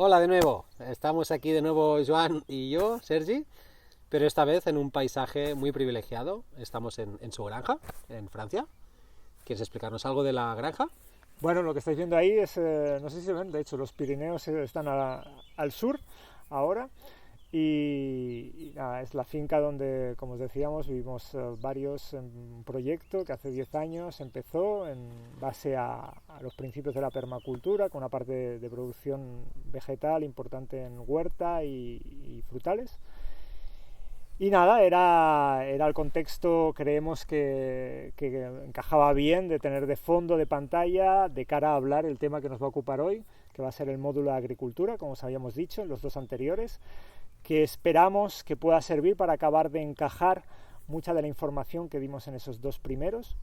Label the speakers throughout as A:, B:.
A: Hola de nuevo, estamos aquí de nuevo Joan y yo, Sergi, pero esta vez en un paisaje muy privilegiado. Estamos en su granja, en Francia. ¿Quieres explicarnos algo de la granja?
B: Bueno, lo que estáis viendo ahí es, no sé si se ven, de hecho los Pirineos están al sur ahora y nada, es la finca donde, como os decíamos, vivimos varios en un proyecto que hace 10 años empezó en base a los principios de la permacultura, con una parte de producción vegetal importante en huerta y frutales. Y nada, era el contexto, creemos que encajaba bien de tener de fondo de pantalla de cara a hablar el tema que nos va a ocupar hoy, que va a ser el módulo de agricultura, como os habíamos dicho en los dos anteriores, que esperamos que pueda servir para acabar de encajar mucha de la información que dimos en esos dos primeros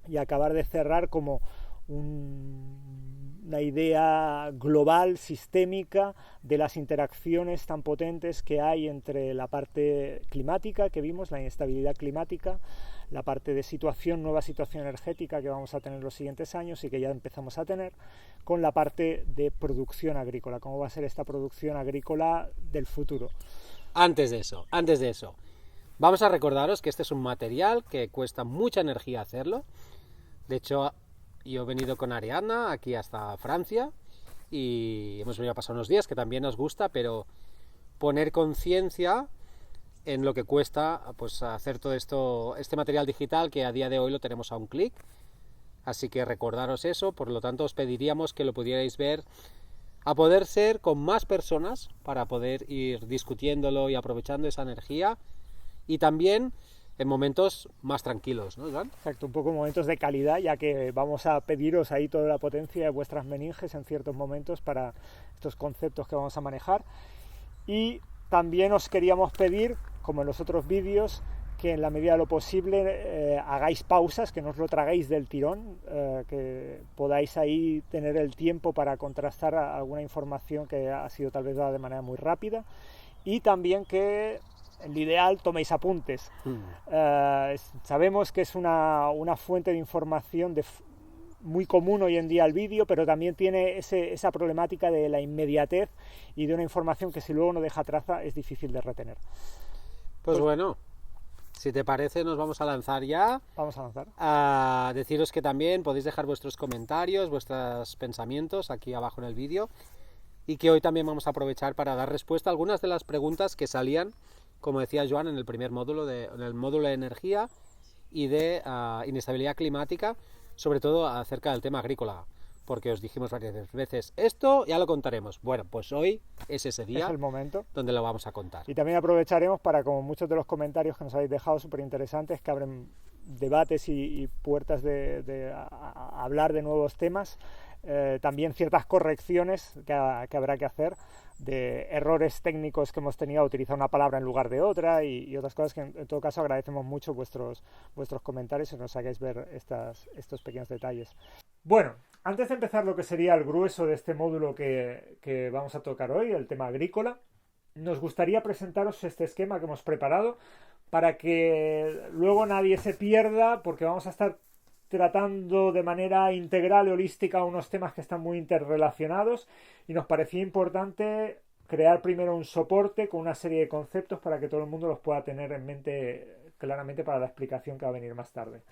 B: y acabar de cerrar como una idea global, sistémica, de las interacciones tan potentes que hay entre la parte climática que vimos, la inestabilidad climática, la parte de situación, nueva situación energética que vamos a tener en los siguientes años y que ya empezamos a tener, con la parte de producción agrícola, cómo va a ser esta producción agrícola del futuro.
A: Antes de eso, vamos a recordaros que este es un material que cuesta mucha energía hacerlo. De hecho, yo he venido con Ariadna aquí hasta Francia y hemos venido a pasar unos días que también nos gusta, pero poner conciencia en lo que cuesta pues hacer todo esto, este material digital que a día de hoy lo tenemos a un clic. Así que recordaros eso, por lo tanto os pediríamos que lo pudierais ver a poder ser con más personas para poder ir discutiéndolo y aprovechando esa energía y también en momentos más tranquilos, ¿no, Iván?
B: Exacto, un poco momentos de calidad, ya que vamos a pediros ahí toda la potencia de vuestras meninges en ciertos momentos para estos conceptos que vamos a manejar. Y también os queríamos pedir, como en los otros vídeos, que en la medida de lo posible hagáis pausas, que no os lo tragáis del tirón, que podáis ahí tener el tiempo para contrastar alguna información que ha sido tal vez dada de manera muy rápida, y también que en lo ideal toméis apuntes. Sabemos que es una fuente de información muy común hoy en día el vídeo, pero también tiene esa problemática de la inmediatez y de una información que si luego no deja traza es difícil de retener.
A: Pues bueno, si te parece nos vamos a lanzar ya.
B: Vamos a lanzar.
A: A deciros que también podéis dejar vuestros comentarios, vuestros pensamientos aquí abajo en el vídeo y que hoy también vamos a aprovechar para dar respuesta a algunas de las preguntas que salían, como decía Joan, en el primer módulo, en el módulo de energía y de inestabilidad climática, sobre todo acerca del tema agrícola, porque os dijimos varias veces, esto ya lo contaremos. Bueno, pues hoy es ese día
B: es el momento
A: donde lo vamos a contar.
B: Y también aprovecharemos para, como muchos de los comentarios que nos habéis dejado súper interesantes, que abren debates y puertas de hablar de nuevos temas, también ciertas correcciones que habrá que hacer de errores técnicos que hemos tenido a utilizar una palabra en lugar de otra y otras cosas que en todo caso agradecemos mucho vuestros comentarios y nos hagáis ver estos pequeños detalles. Bueno, antes de empezar lo que sería el grueso de este módulo que vamos a tocar hoy, el tema agrícola, nos gustaría presentaros este esquema que hemos preparado para que luego nadie se pierda, porque vamos a estar tratando de manera integral y holística unos temas que están muy interrelacionados y nos parecía importante crear primero un soporte con una serie de conceptos para que todo el mundo los pueda tener en mente claramente para la explicación que va a venir más tarde.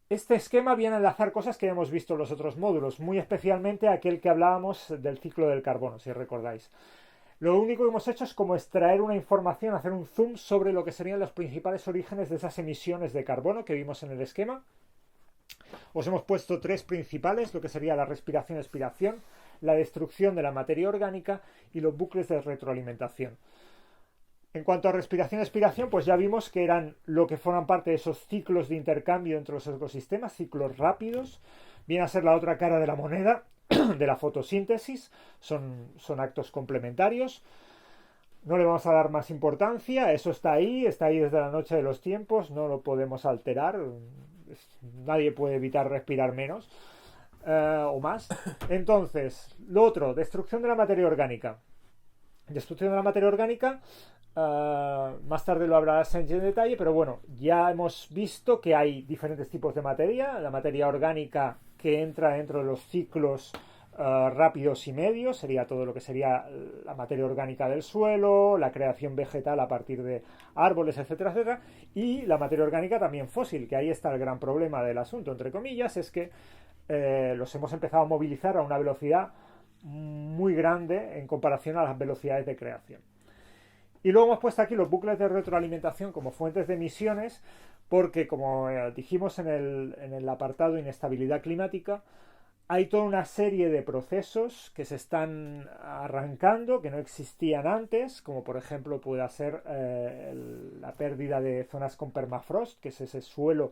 B: Este esquema viene a enlazar cosas que hemos visto en los otros módulos, muy especialmente aquel que hablábamos del ciclo del carbono, si recordáis. Lo único que hemos hecho es como extraer una información, hacer un zoom sobre lo que serían los principales orígenes de esas emisiones de carbono que vimos en el esquema. Os hemos puesto tres principales, lo que sería la respiración-expiración, la destrucción de la materia orgánica y los bucles de retroalimentación. En cuanto a respiración-expiración, pues ya vimos que eran lo que forman parte de esos ciclos de intercambio entre los ecosistemas, ciclos rápidos, viene a ser la otra cara de la moneda de la fotosíntesis, son actos complementarios. No le vamos a dar más importancia, eso está ahí desde la noche de los tiempos, no lo podemos alterar, nadie puede evitar respirar menos o más. Entonces, lo otro, destrucción de la materia orgánica. Destrucción de la materia orgánica, más tarde lo hablará Sergi en detalle, pero bueno, ya hemos visto que hay diferentes tipos de materia, la materia orgánica que entra dentro de los ciclos rápidos y medios, sería todo lo que sería la materia orgánica del suelo, la creación vegetal a partir de árboles, etcétera, etcétera, y la materia orgánica también fósil, que ahí está el gran problema del asunto, entre comillas, es que los hemos empezado a movilizar a una velocidad muy grande en comparación a las velocidades de creación. Y luego hemos puesto aquí los bucles de retroalimentación como fuentes de emisiones, porque como dijimos en el apartado inestabilidad climática, hay toda una serie de procesos que se están arrancando, que no existían antes, como por ejemplo puede ser la pérdida de zonas con permafrost, que es ese suelo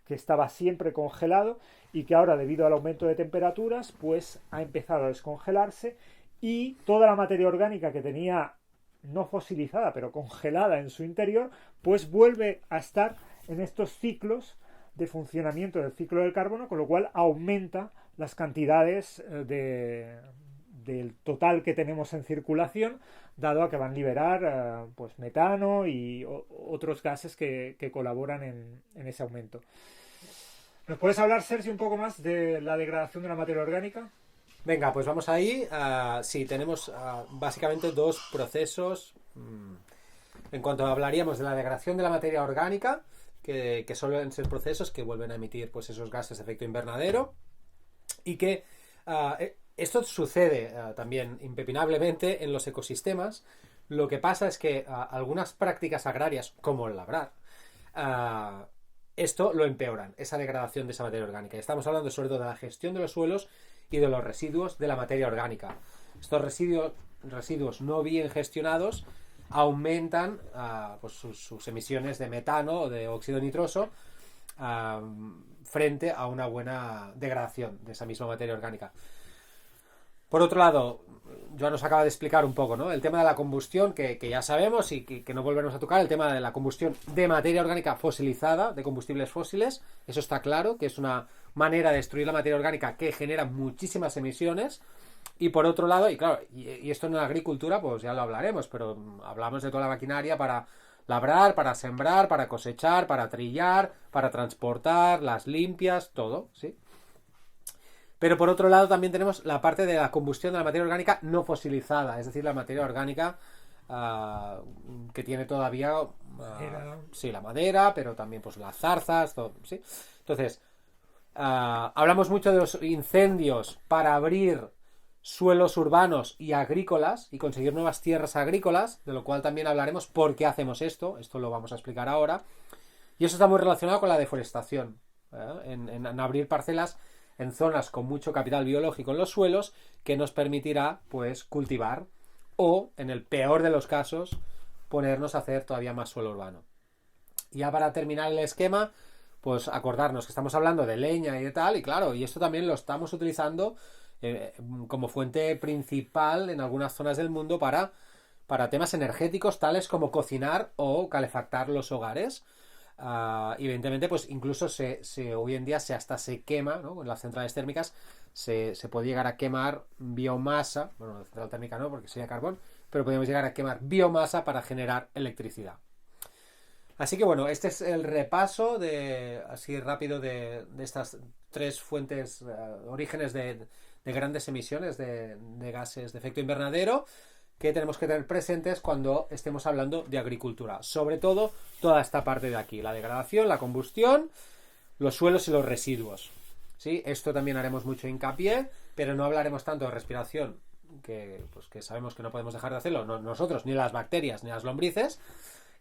B: que estaba siempre congelado y que ahora, debido al aumento de temperaturas, pues ha empezado a descongelarse, y toda la materia orgánica que tenía no fosilizada, pero congelada en su interior, pues vuelve a estar en estos ciclos de funcionamiento del ciclo del carbono, con lo cual aumenta las cantidades del total que tenemos en circulación, dado a que van a liberar pues metano y otros gases que colaboran en ese aumento. ¿Nos puedes hablar, Sergio, un poco más de la degradación de la materia orgánica?
A: Venga, pues vamos ahí. Sí, tenemos básicamente dos procesos. En cuanto hablaríamos de la degradación de la materia orgánica, que suelen ser procesos que vuelven a emitir pues esos gases de efecto invernadero, y que esto sucede también impepinablemente en los ecosistemas. Lo que pasa es que algunas prácticas agrarias, como el labrar, esto lo empeoran, esa degradación de esa materia orgánica. Estamos hablando sobre todo de la gestión de los suelos y de los residuos de la materia orgánica. Estos residuos no bien gestionados aumentan pues sus emisiones de metano o de óxido nitroso frente a una buena degradación de esa misma materia orgánica. Por otro lado, Joan nos acaba de explicar un poco, ¿no?, el tema de la combustión, que ya sabemos y que no volveremos a tocar, el tema de la combustión de materia orgánica fosilizada, de combustibles fósiles. Eso está claro, que es una manera de destruir la materia orgánica que genera muchísimas emisiones. Y por otro lado, y claro, y esto en la agricultura pues ya lo hablaremos, pero hablamos de toda la maquinaria para labrar, para sembrar, para cosechar, para trillar, para transportar, las limpias, todo, ¿sí? Pero por otro lado también tenemos la parte de la combustión de la materia orgánica no fosilizada, es decir, la materia orgánica que tiene todavía sí, la madera, pero también pues las zarzas, todo, ¿sí? Entonces, hablamos mucho de los incendios para abrir suelos urbanos y agrícolas y conseguir nuevas tierras agrícolas, de lo cual también hablaremos por qué hacemos esto lo vamos a explicar ahora. Y eso está muy relacionado con la deforestación, en abrir parcelas en zonas con mucho capital biológico en los suelos, que nos permitirá pues cultivar o, en el peor de los casos, ponernos a hacer todavía más suelo urbano. Y ya para terminar el esquema, pues acordarnos que estamos hablando de leña y de tal, y claro, y esto también lo estamos utilizando como fuente principal en algunas zonas del mundo para temas energéticos tales como cocinar o calefactar los hogares. Evidentemente, pues incluso hoy en día hasta se quema, ¿no? En las centrales térmicas se puede llegar a quemar biomasa, bueno, la central térmica no, porque sería carbón, pero podemos llegar a quemar biomasa para generar electricidad. Así que bueno, este es el repaso así rápido de estas tres fuentes, orígenes de grandes emisiones de gases de efecto invernadero, que tenemos que tener presentes cuando estemos hablando de agricultura. Sobre todo, toda esta parte de aquí, la degradación, la combustión, los suelos y los residuos, ¿sí? Esto también haremos mucho hincapié, pero no hablaremos tanto de respiración, que sabemos que no podemos dejar de hacerlo, no nosotros, ni las bacterias, ni las lombrices,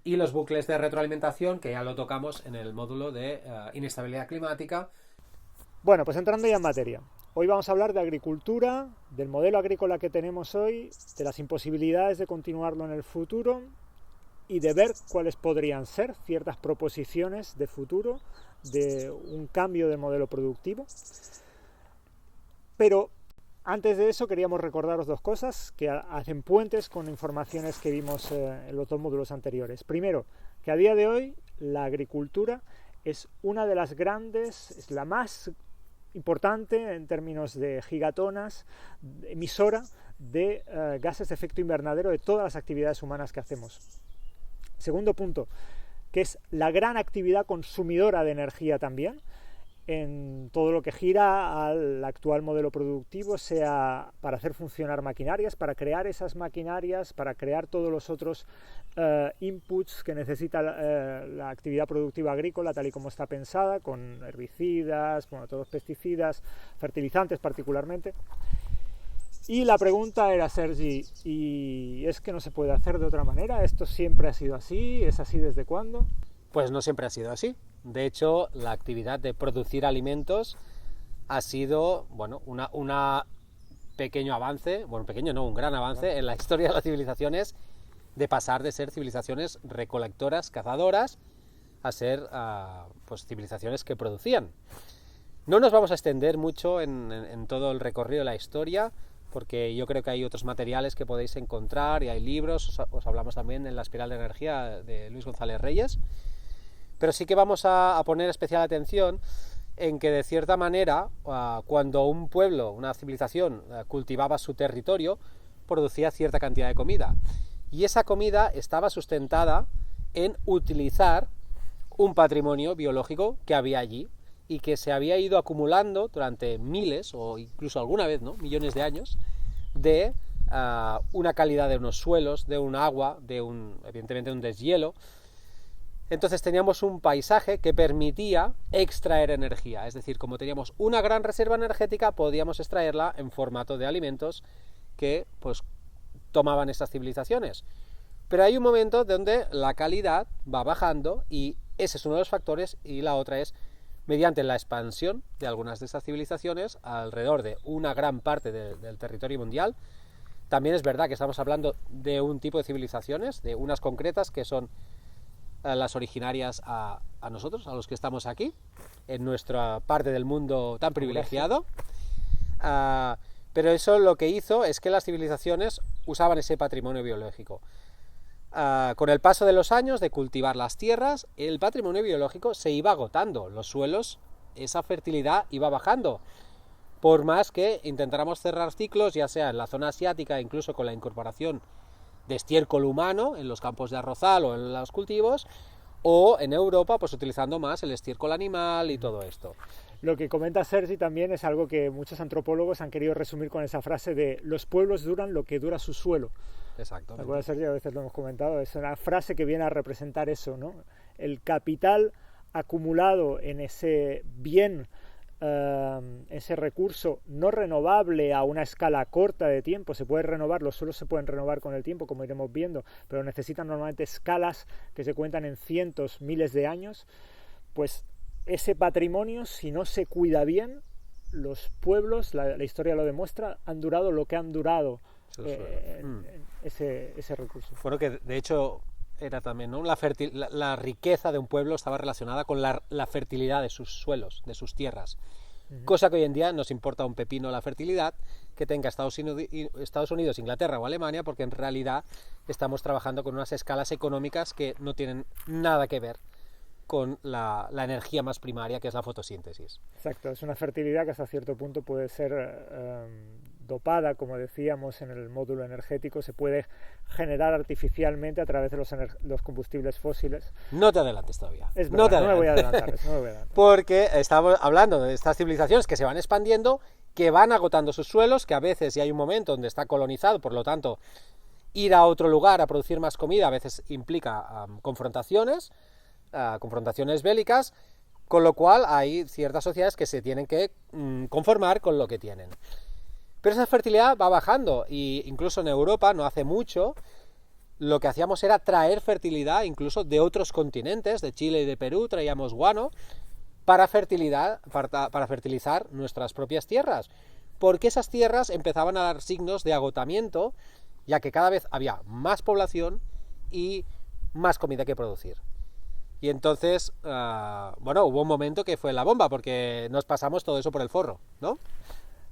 A: y los bucles de retroalimentación, que ya lo tocamos en el módulo de inestabilidad climática.
B: Bueno, pues entrando ya en materia. Hoy vamos a hablar de agricultura, del modelo agrícola que tenemos hoy, de las imposibilidades de continuarlo en el futuro y de ver cuáles podrían ser ciertas proposiciones de futuro de un cambio de modelo productivo. Pero antes de eso queríamos recordaros dos cosas que hacen puentes con informaciones que vimos en los dos módulos anteriores. Primero, que a día de hoy la agricultura es una de las grandes, es la más importante en términos de gigatonas, emisora de gases de efecto invernadero de todas las actividades humanas que hacemos. Segundo punto, que es la gran actividad consumidora de energía también, en todo lo que gira al actual modelo productivo, sea para hacer funcionar maquinarias, para crear esas maquinarias, para crear todos los otros inputs que necesita la actividad productiva agrícola tal y como está pensada, con herbicidas, bueno, todos los pesticidas, fertilizantes particularmente. Y la pregunta era, Sergi, ¿y es que no se puede hacer de otra manera? ¿Esto siempre ha sido así? ¿Es así desde cuándo?
A: Pues no siempre ha sido así. De hecho, la actividad de producir alimentos ha sido, bueno, una pequeño avance, bueno, pequeño no, un gran avance en la historia de las civilizaciones, de pasar de ser civilizaciones recolectoras, cazadoras, a ser pues civilizaciones que producían. No nos vamos a extender mucho en todo el recorrido de la historia, porque yo creo que hay otros materiales que podéis encontrar y hay libros, os hablamos también en La espiral de energía de Luis González Reyes, pero sí que vamos a poner especial atención en que de cierta manera cuando un pueblo, una civilización cultivaba su territorio, producía cierta cantidad de comida y esa comida estaba sustentada en utilizar un patrimonio biológico que había allí y que se había ido acumulando durante miles o incluso alguna vez, ¿no?, millones de años de una calidad de unos suelos, de un agua, evidentemente un deshielo. Entonces teníamos un paisaje que permitía extraer energía, es decir, como teníamos una gran reserva energética, podíamos extraerla en formato de alimentos que pues tomaban estas civilizaciones. Pero hay un momento donde la calidad va bajando y ese es uno de los factores, y la otra es mediante la expansión de algunas de estas civilizaciones alrededor de una gran parte del territorio mundial. También es verdad que estamos hablando de un tipo de civilizaciones, de unas concretas que son las originarias a nosotros, a los que estamos aquí, en nuestra parte del mundo tan privilegiado. Pero eso lo que hizo es que las civilizaciones usaban ese patrimonio biológico. Con el paso de los años de cultivar las tierras, el patrimonio biológico se iba agotando, los suelos, esa fertilidad iba bajando. Por más que intentáramos cerrar ciclos, ya sea en la zona asiática, incluso con la incorporación de estiércol humano en los campos de arrozal o en los cultivos, o en Europa pues utilizando más el estiércol animal y todo esto.
B: Lo que comenta Sergi también es algo que muchos antropólogos han querido resumir con esa frase de los pueblos duran lo que dura su suelo.
A: Exacto.
B: ¿Te acuerdas, Sergi? A veces lo hemos comentado. Es una frase que viene a representar eso, ¿no? El capital acumulado en ese bien, ese recurso no renovable a una escala corta de tiempo. Se puede renovar, los suelos se pueden renovar con el tiempo, como iremos viendo, pero necesitan normalmente escalas que se cuentan en cientos, miles de años. Pues ese patrimonio, si no se cuida bien, los pueblos, la historia lo demuestra, han durado lo que han durado ese recurso.
A: Bueno, que de hecho era también, ¿no?, la riqueza de un pueblo estaba relacionada con la fertilidad de sus suelos, de sus tierras. Cosa que hoy en día nos importa un pepino la fertilidad que tenga Estados Unidos, Inglaterra o Alemania, porque en realidad estamos trabajando con unas escalas económicas que no tienen nada que ver con la energía más primaria, que es la fotosíntesis.
B: Exacto, es una fertilidad que hasta cierto punto puede ser dopada, como decíamos en el módulo energético, se puede generar artificialmente a través de los combustibles fósiles.
A: No te adelantes todavía.
B: Es verdad, no me voy a adelantar.
A: Porque estamos hablando de estas civilizaciones que se van expandiendo, que van agotando sus suelos, que a veces ya hay un momento donde está colonizado, por lo tanto, ir a otro lugar a producir más comida a veces implica confrontaciones bélicas, con lo cual hay ciertas sociedades que se tienen que conformar con lo que tienen. Pero esa fertilidad va bajando, y incluso en Europa no hace mucho lo que hacíamos era traer fertilidad incluso de otros continentes, de Chile y de Perú, traíamos guano para fertilizar nuestras propias tierras, porque esas tierras empezaban a dar signos de agotamiento, ya que cada vez había más población y más comida que producir. Y entonces, bueno, hubo un momento que fue la bomba, porque nos pasamos todo eso por el forro, ¿no?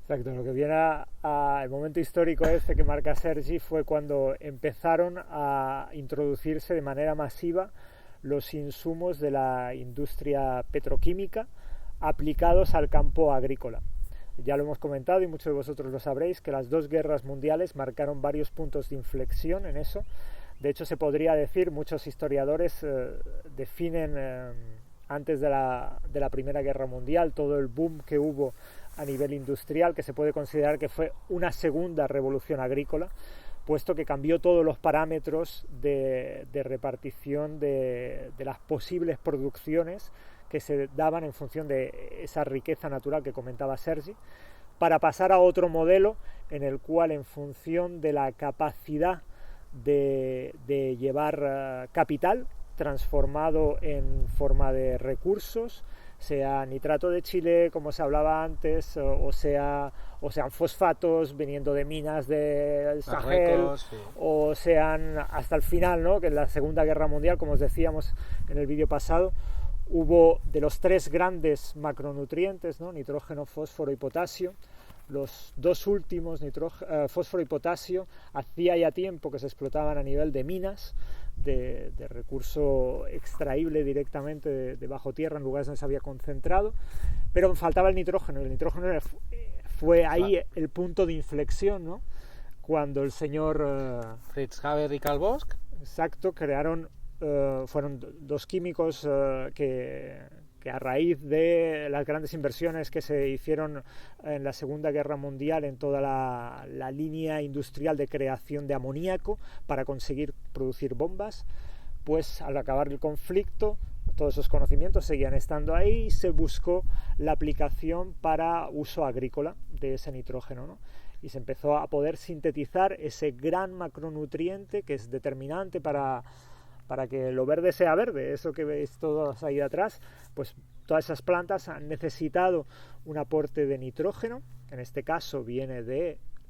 B: Exacto, lo que viene al momento histórico este que marca Sergi fue cuando empezaron a introducirse de manera masiva los insumos de la industria petroquímica aplicados al campo agrícola. Ya lo hemos comentado y muchos de vosotros lo sabréis, que las dos guerras mundiales marcaron varios puntos de inflexión en eso. De hecho, se podría decir, muchos historiadores definen antes de la Primera Guerra Mundial, todo el boom que hubo a nivel industrial, que se puede considerar que fue una segunda revolución agrícola, puesto que cambió todos los parámetros de repartición de las posibles producciones que se daban en función de esa riqueza natural que comentaba Sergi, para pasar a otro modelo en el cual, en función de la capacidad de llevar capital transformado en forma de recursos, sea nitrato de Chile, como se hablaba antes, o sean fosfatos viniendo de minas del Sahel, sí, o sean hasta el final, ¿no? Que en la Segunda Guerra Mundial, como os decíamos en el vídeo pasado, hubo de los 3 grandes macronutrientes, ¿no? Nitrógeno, fósforo y potasio. Los 2 últimos, fósforo y potasio, hacía ya tiempo que se explotaban a nivel de minas, de recurso extraíble directamente de bajo tierra en lugares donde se había concentrado, pero faltaba el nitrógeno, y el nitrógeno fue ahí el punto de inflexión, ¿no? Cuando el señor
A: Fritz Haber y Carl Bosch,
B: exacto, fueron 2 químicos que a raíz de las grandes inversiones que se hicieron en la Segunda Guerra Mundial en toda la línea industrial de creación de amoníaco para conseguir producir bombas, pues al acabar el conflicto todos esos conocimientos seguían estando ahí y se buscó la aplicación para uso agrícola de ese nitrógeno, ¿no? Y se empezó a poder sintetizar ese gran macronutriente que es determinante para que lo verde sea verde, eso que veis todos ahí atrás, pues todas esas plantas han necesitado un aporte de nitrógeno, en este caso viene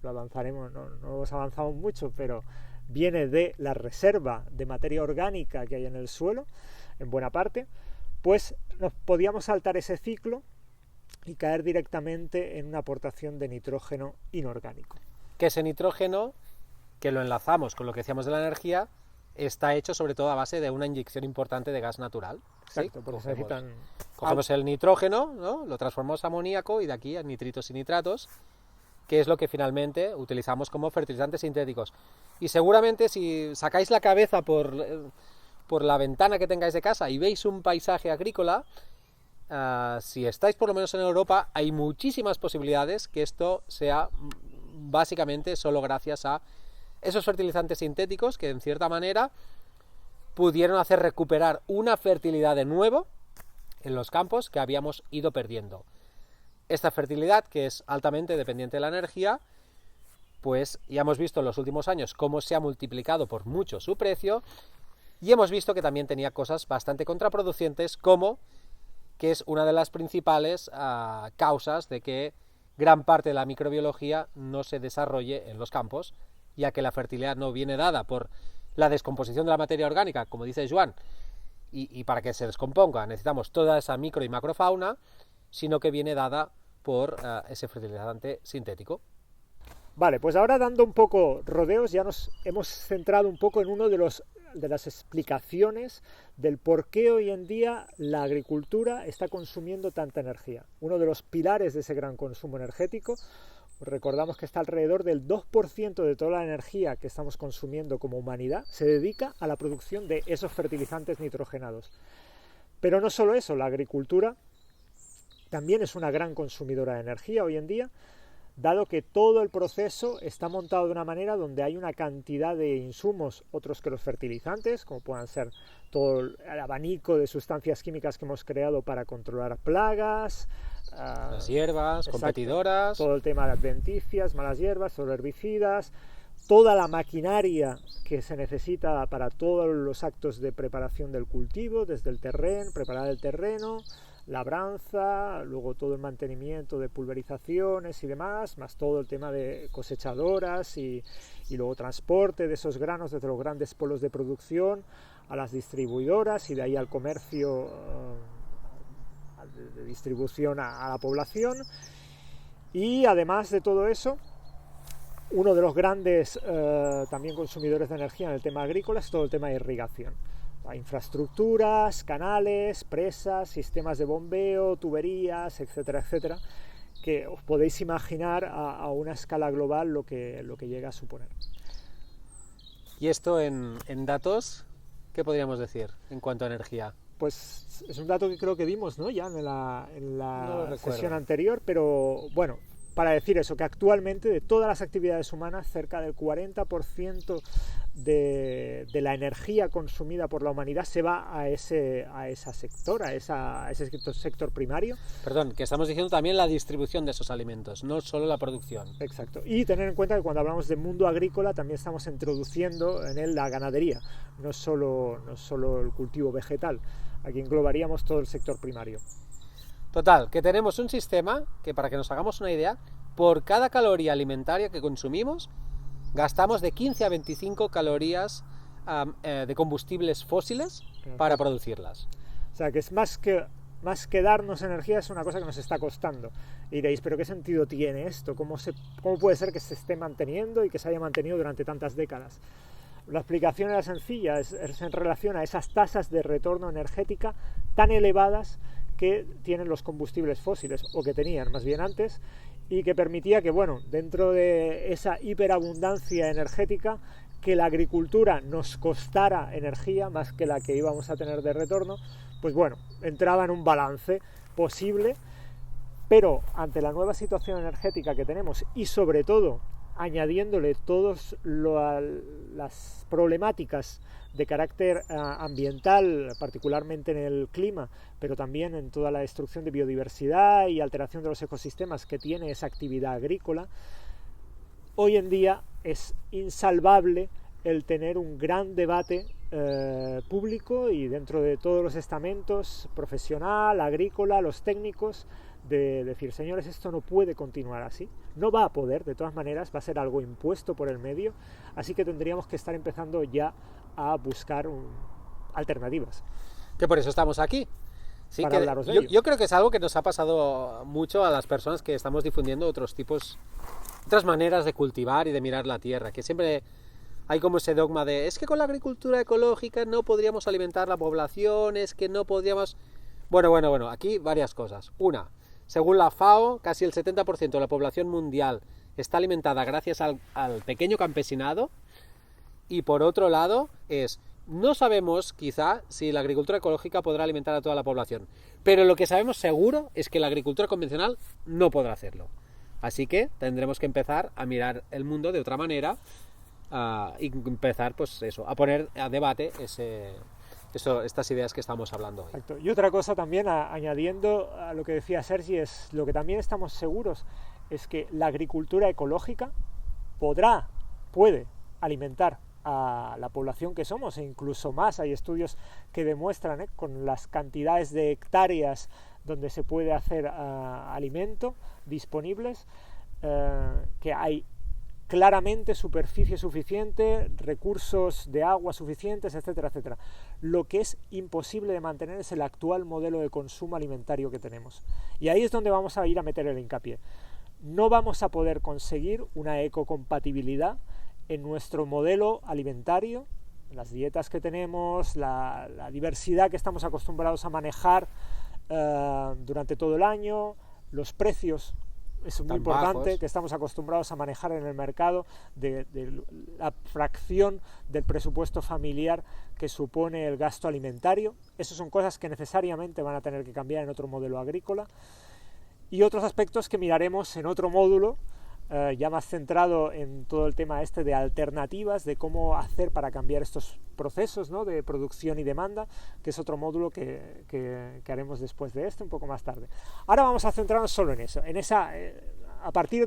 B: lo avanzaremos, no hemos avanzado mucho, pero viene de la reserva de materia orgánica que hay en el suelo, en buena parte, pues nos podíamos saltar ese ciclo y caer directamente en una aportación de nitrógeno inorgánico.
A: Que ese nitrógeno, que lo enlazamos con lo que decíamos de la energía, está hecho sobre todo a base de una inyección importante de gas natural.
B: Exacto,
A: ¿sí?
B: Porque
A: cogemos el nitrógeno, ¿no? Lo transformamos a amoníaco y de aquí a nitritos y nitratos, que es lo que finalmente utilizamos como fertilizantes sintéticos. Y seguramente si sacáis la cabeza por la ventana que tengáis de casa y veis un paisaje agrícola, si estáis por lo menos en Europa, hay muchísimas posibilidades que esto sea básicamente solo gracias a esos fertilizantes sintéticos que en cierta manera pudieron hacer recuperar una fertilidad de nuevo en los campos que habíamos ido perdiendo. Esta fertilidad, que es altamente dependiente de la energía, pues ya hemos visto en los últimos años cómo se ha multiplicado por mucho su precio, y hemos visto que también tenía cosas bastante contraproducentes, como que es una de las principales causas de que gran parte de la microbiología no se desarrolle en los campos, ya que la fertilidad no viene dada por la descomposición de la materia orgánica, como dice Joan, y para que se descomponga necesitamos toda esa micro y macrofauna, sino que viene dada por ese fertilizante sintético.
B: Vale, pues ahora dando un poco rodeos, ya nos hemos centrado un poco en uno de las explicaciones del por qué hoy en día la agricultura está consumiendo tanta energía. Uno de los pilares de ese gran consumo energético, recordamos que está alrededor del 2% de toda la energía que estamos consumiendo como humanidad, se dedica a la producción de esos fertilizantes nitrogenados. Pero no solo eso, la agricultura también es una gran consumidora de energía hoy en día, dado que todo el proceso está montado de una manera donde hay una cantidad de insumos, otros que los fertilizantes, como puedan ser todo el abanico de sustancias químicas que hemos creado para controlar plagas,
A: las hierbas, exacto, competidoras,
B: todo el tema de adventicias, malas hierbas, sobre herbicidas, toda la maquinaria que se necesita para todos los actos de preparación del cultivo, desde el terreno, preparar el terreno, labranza, luego todo el mantenimiento de pulverizaciones y demás, más todo el tema de cosechadoras y luego transporte de esos granos desde los grandes polos de producción a las distribuidoras y de ahí al comercio de distribución a la población. Y además de todo eso, uno de los grandes también consumidores de energía en el tema agrícola es todo el tema de irrigación. Infraestructuras, canales, presas, sistemas de bombeo, tuberías, etcétera, etcétera, que os podéis imaginar a una escala global lo que llega a suponer.
A: Y esto en datos, ¿qué podríamos decir en cuanto a energía?
B: pues es un dato que creo que dimos, ¿no? Ya en
A: No
B: la
A: lo
B: sesión
A: recuerdo.
B: anterior, pero bueno, para decir eso, que actualmente de todas las actividades humanas, cerca del 40% de la energía consumida por la humanidad se va a ese sector, a ese sector primario.
A: Perdón, que estamos diciendo también la distribución de esos alimentos, no solo la producción.
B: Exacto. Y tener en cuenta que cuando hablamos de mundo agrícola también estamos introduciendo en él la ganadería, no solo el cultivo vegetal. Aquí englobaríamos todo el sector primario.
A: Total, que tenemos un sistema que, para que nos hagamos una idea, por cada caloría alimentaria que consumimos, gastamos de 15 a 25 calorías de combustibles fósiles para producirlas.
B: O sea, que es más que darnos energía, es una cosa que nos está costando. Y diréis, ¿pero qué sentido tiene esto? ¿Cómo puede ser que se esté manteniendo y que se haya mantenido durante tantas décadas? La explicación era sencilla, es en relación a esas tasas de retorno energética tan elevadas que tienen los combustibles fósiles, o que tenían más bien antes, y que permitía que, bueno, dentro de esa hiperabundancia energética, que la agricultura nos costara energía más que la que íbamos a tener de retorno, pues bueno, entraba en un balance posible, pero ante la nueva situación energética que tenemos y sobre todo añadiéndole todas las problemáticas de carácter ambiental, particularmente en el clima, pero también en toda la destrucción de biodiversidad y alteración de los ecosistemas que tiene esa actividad agrícola, hoy en día es insalvable el tener un gran debate público y dentro de todos los estamentos, profesional, agrícola, los técnicos, de decir, señores, esto no puede continuar así, no va a poder, de todas maneras, va a ser algo impuesto por el medio, así que tendríamos que estar empezando ya a buscar alternativas.
A: Que por eso estamos aquí. Sí,
B: para
A: que
B: hablaros de ello.
A: yo creo que es algo que nos ha pasado mucho a las personas que estamos difundiendo otras maneras de cultivar y de mirar la tierra, que siempre hay como ese dogma de, es que con la agricultura ecológica no podríamos alimentar la población, es que no podríamos... Bueno, aquí varias cosas. Una, según la FAO, casi el 70% de la población mundial está alimentada gracias al pequeño campesinado. Y por otro lado, no sabemos quizá si la agricultura ecológica podrá alimentar a toda la población. Pero lo que sabemos seguro es que la agricultura convencional no podrá hacerlo. Así que tendremos que empezar a mirar el mundo de otra manera y empezar, pues eso, a poner a debate estas ideas que estamos hablando hoy.
B: Exacto. Y otra cosa también, añadiendo a lo que decía Sergi, es lo que también estamos seguros es que la agricultura ecológica puede alimentar a la población que somos e incluso más. Hay estudios que demuestran con las cantidades de hectáreas donde se puede hacer alimento disponibles, que hay claramente superficie suficiente, recursos de agua suficientes, etcétera, etcétera. Lo que es imposible de mantener es el actual modelo de consumo alimentario que tenemos. Y ahí es donde vamos a ir a meter el hincapié. No vamos a poder conseguir una ecocompatibilidad en nuestro modelo alimentario, las dietas que tenemos, la diversidad que estamos acostumbrados a manejar durante todo el año, los precios. Es muy importante bajos, que estamos acostumbrados a manejar en el mercado de la fracción del presupuesto familiar que supone el gasto alimentario. Esas son cosas que necesariamente van a tener que cambiar en otro modelo agrícola. Y otros aspectos que miraremos en otro módulo, ya más centrado en todo el tema de alternativas, de cómo hacer para cambiar estos procesos, ¿no?, de producción y demanda, que es otro módulo que haremos después de un poco más tarde. Ahora vamos a centrarnos solo en eso, a partir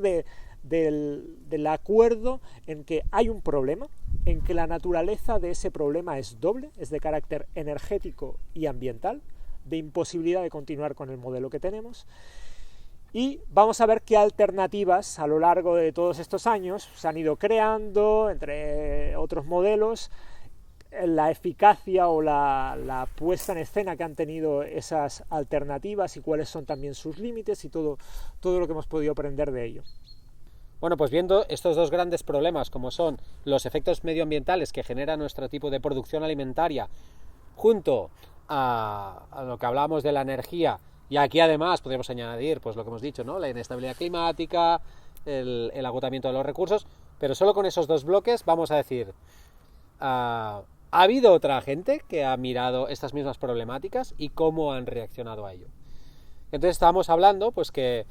B: del acuerdo en que hay un problema, en que la naturaleza de ese problema es doble, es de carácter energético y ambiental, de imposibilidad de continuar con el modelo que tenemos. Y vamos a ver qué alternativas a lo largo de todos estos años se han ido creando, entre otros modelos, la eficacia o la puesta en escena que han tenido esas alternativas y cuáles son también sus límites y todo lo que hemos podido aprender de ello.
A: Bueno, pues viendo estos dos grandes problemas, como son los efectos medioambientales que genera nuestro tipo de producción alimentaria, junto a lo que hablábamos de la energía, y aquí además podríamos añadir, pues lo que hemos dicho, ¿no?, la inestabilidad climática, el agotamiento de los recursos, pero solo con esos dos bloques vamos a decir, ha habido otra gente que ha mirado estas mismas problemáticas y cómo han reaccionado a ello. Entonces estábamos hablando, pues que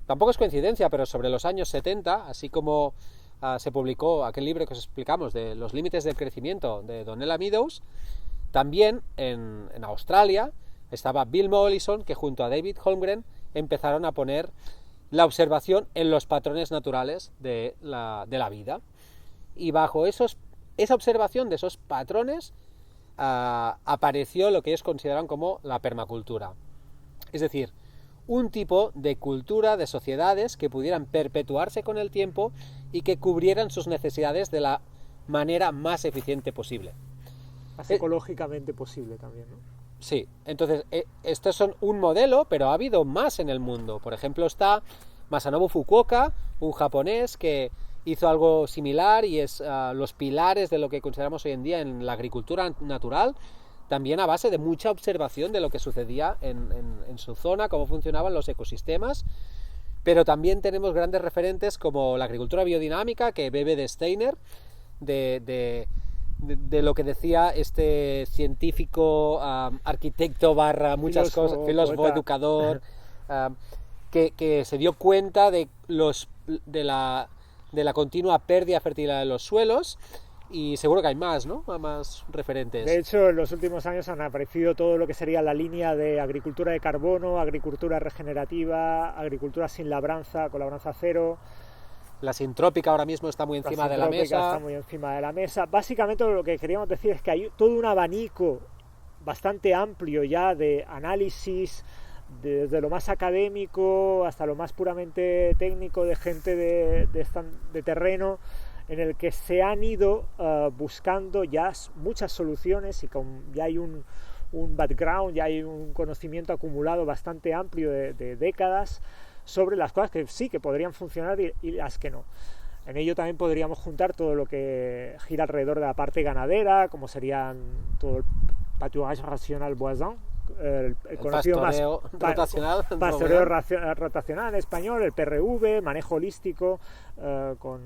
A: tampoco es coincidencia, pero sobre los años 70, así como se publicó aquel libro que os explicamos de los límites del crecimiento de Donella Meadows, también en Australia estaba Bill Mollison, que junto a David Holmgren empezaron a poner la observación en los patrones naturales de la vida. Y bajo esa observación de esos patrones apareció lo que ellos consideran como la permacultura. Es decir, un tipo de cultura, de sociedades que pudieran perpetuarse con el tiempo y que cubrieran sus necesidades de la manera más eficiente posible.
B: Más ecológicamente posible también, ¿no?
A: Sí, entonces estos son un modelo, pero ha habido más en el mundo. Por ejemplo, está Masanobu Fukuoka, un japonés que hizo algo similar y es los pilares de lo que consideramos hoy en día en la agricultura natural, también a base de mucha observación de lo que sucedía en su zona, cómo funcionaban los ecosistemas. Pero también tenemos grandes referentes como la agricultura biodinámica, que bebe de Steiner, de lo que decía este científico, arquitecto barra muchas cosas, filósofo, educador, que se dio cuenta de la continua pérdida de fertilidad de los suelos, y seguro que hay más, ¿no? Más referentes.
B: De hecho, en los últimos años han aparecido todo lo que sería la línea de agricultura de carbono, agricultura regenerativa, agricultura sin labranza, con labranza cero.
A: La sintrópica ahora mismo está muy encima de la mesa.
B: Está muy encima de la mesa. Básicamente lo que queríamos decir es que hay todo un abanico bastante amplio ya de análisis, desde lo más académico hasta lo más puramente técnico, de gente de terreno, en el que se han ido buscando ya muchas soluciones, y ya hay un background, ya hay un conocimiento acumulado bastante amplio de décadas sobre las cosas que sí, que podrían funcionar y las que no. En ello también podríamos juntar todo lo que gira alrededor de la parte ganadera, como serían todo el pâturage rational voisin, el conocido
A: pastoreo rotacional,
B: pastoreo rotacional en español, el PRV, manejo holístico, con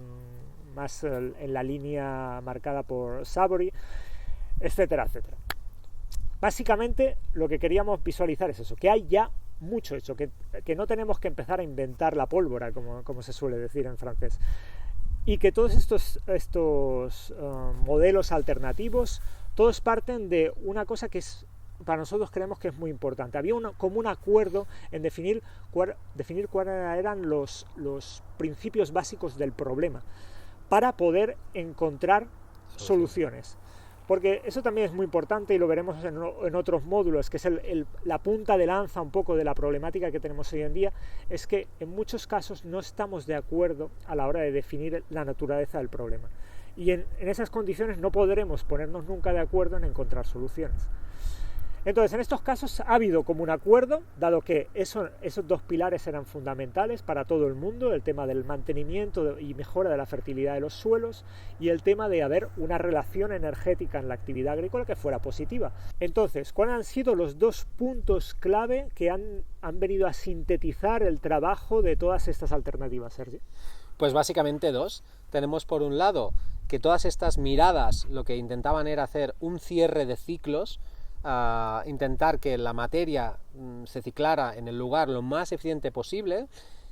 B: más en la línea marcada por Savory, etcétera, etcétera. Básicamente lo que queríamos visualizar es eso, que hay ya mucho hecho, que no tenemos que empezar a inventar la pólvora, como se suele decir en francés, y que todos estos modelos alternativos, todos parten de una cosa que es, para nosotros creemos que es muy importante. Había como un acuerdo en definir cuáles eran los principios básicos del problema, para poder encontrar soluciones. Porque eso también es muy importante, y lo veremos en otros módulos, que es la punta de lanza un poco de la problemática que tenemos hoy en día, es que en muchos casos no estamos de acuerdo a la hora de definir la naturaleza del problema. Y en esas condiciones no podremos ponernos nunca de acuerdo en encontrar soluciones. Entonces, en estos casos ha habido como un acuerdo, dado que esos dos pilares eran fundamentales para todo el mundo, el tema del mantenimiento y mejora de la fertilidad de los suelos, y el tema de haber una relación energética en la actividad agrícola que fuera positiva. Entonces, ¿cuáles han sido los dos puntos clave que han venido a sintetizar el trabajo de todas estas alternativas, Sergi?
A: Pues básicamente dos. Tenemos por un lado que todas estas miradas lo que intentaban era hacer un cierre de ciclos, intentar que la materia se ciclara en el lugar lo más eficiente posible,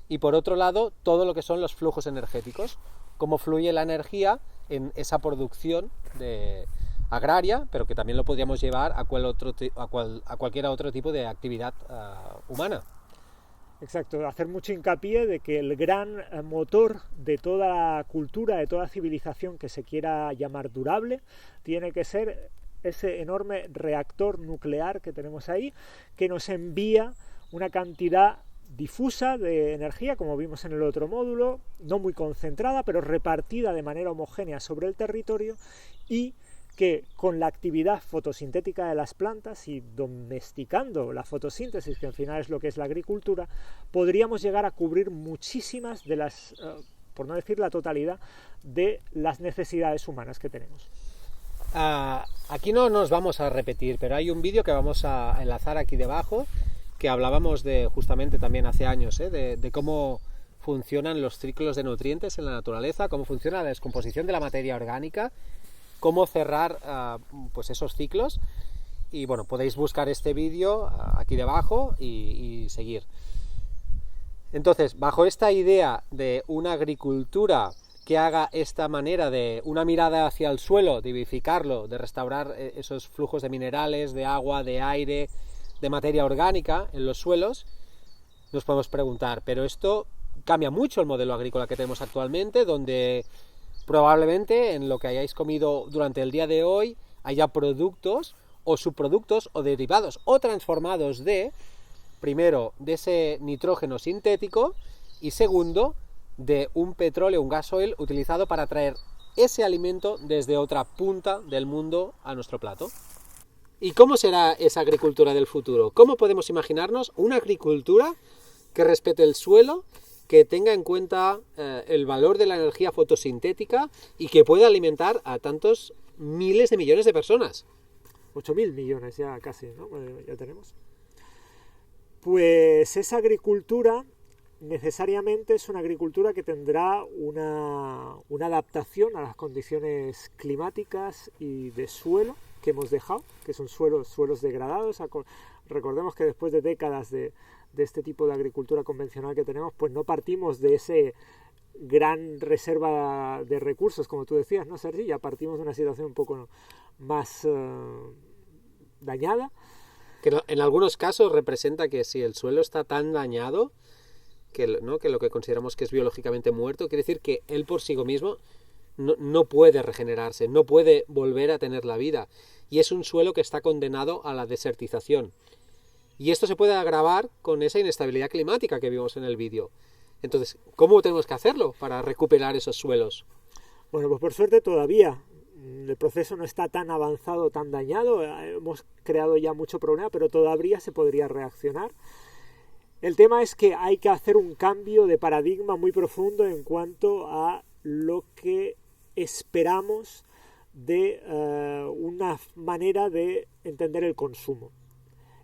A: y por otro lado todo lo que son los flujos energéticos, cómo fluye la energía en esa producción agraria, pero que también lo podríamos llevar a cualquier otro tipo de actividad humana.
B: Exacto, hacer mucho hincapié de que el gran motor de toda cultura, de toda civilización que se quiera llamar durable, tiene que ser ese enorme reactor nuclear que tenemos ahí, que nos envía una cantidad difusa de energía, como vimos en el otro módulo, no muy concentrada, pero repartida de manera homogénea sobre el territorio, y que con la actividad fotosintética de las plantas y domesticando la fotosíntesis, que al final es lo que es la agricultura, podríamos llegar a cubrir muchísimas de las, por no decir la totalidad, de las necesidades humanas que tenemos.
A: Aquí no nos vamos a repetir, pero hay un vídeo que vamos a enlazar aquí debajo, que hablábamos de justamente también hace años, de cómo funcionan los ciclos de nutrientes en la naturaleza, cómo funciona la descomposición de la materia orgánica, cómo cerrar pues esos ciclos. Y bueno, podéis buscar este vídeo aquí debajo y seguir. Entonces, bajo esta idea de una agricultura que haga esta manera de una mirada hacia el suelo, de vivificarlo, de restaurar esos flujos de minerales, de agua, de aire, de materia orgánica en los suelos, nos podemos preguntar, pero esto cambia mucho el modelo agrícola que tenemos actualmente, donde probablemente en lo que hayáis comido durante el día de hoy haya productos o subproductos o derivados o transformados de, primero, de ese nitrógeno sintético y segundo, de un petróleo, un gasoil utilizado para traer ese alimento desde otra punta del mundo a nuestro plato. ¿Y cómo será esa agricultura del futuro? ¿Cómo podemos imaginarnos una agricultura que respete el suelo, que tenga en cuenta el valor de la energía fotosintética y que pueda alimentar a tantos miles de millones de personas?
B: 8.000 millones ya casi, ¿no? Ya tenemos. Pues esa agricultura necesariamente es una agricultura que tendrá una adaptación a las condiciones climáticas y de suelo que hemos dejado, que son suelos degradados. Recordemos que después de décadas de este tipo de agricultura convencional que tenemos, pues no partimos de ese gran reserva de recursos, como tú decías, ¿no, Sergi? Ya partimos de una situación un poco más dañada.
A: Que en algunos casos representa que si el suelo está tan dañado que lo que consideramos que es biológicamente muerto, quiere decir que él por sí mismo no puede regenerarse, no puede volver a tener la vida. Y es un suelo que está condenado a la desertización. Y esto se puede agravar con esa inestabilidad climática que vimos en el vídeo. Entonces, ¿cómo tenemos que hacerlo para recuperar esos suelos?
B: Bueno, pues por suerte todavía el proceso no está tan avanzado, tan dañado. Hemos creado ya mucho problema, pero todavía se podría reaccionar. El tema es que hay que hacer un cambio de paradigma muy profundo en cuanto a lo que esperamos de una manera de entender el consumo.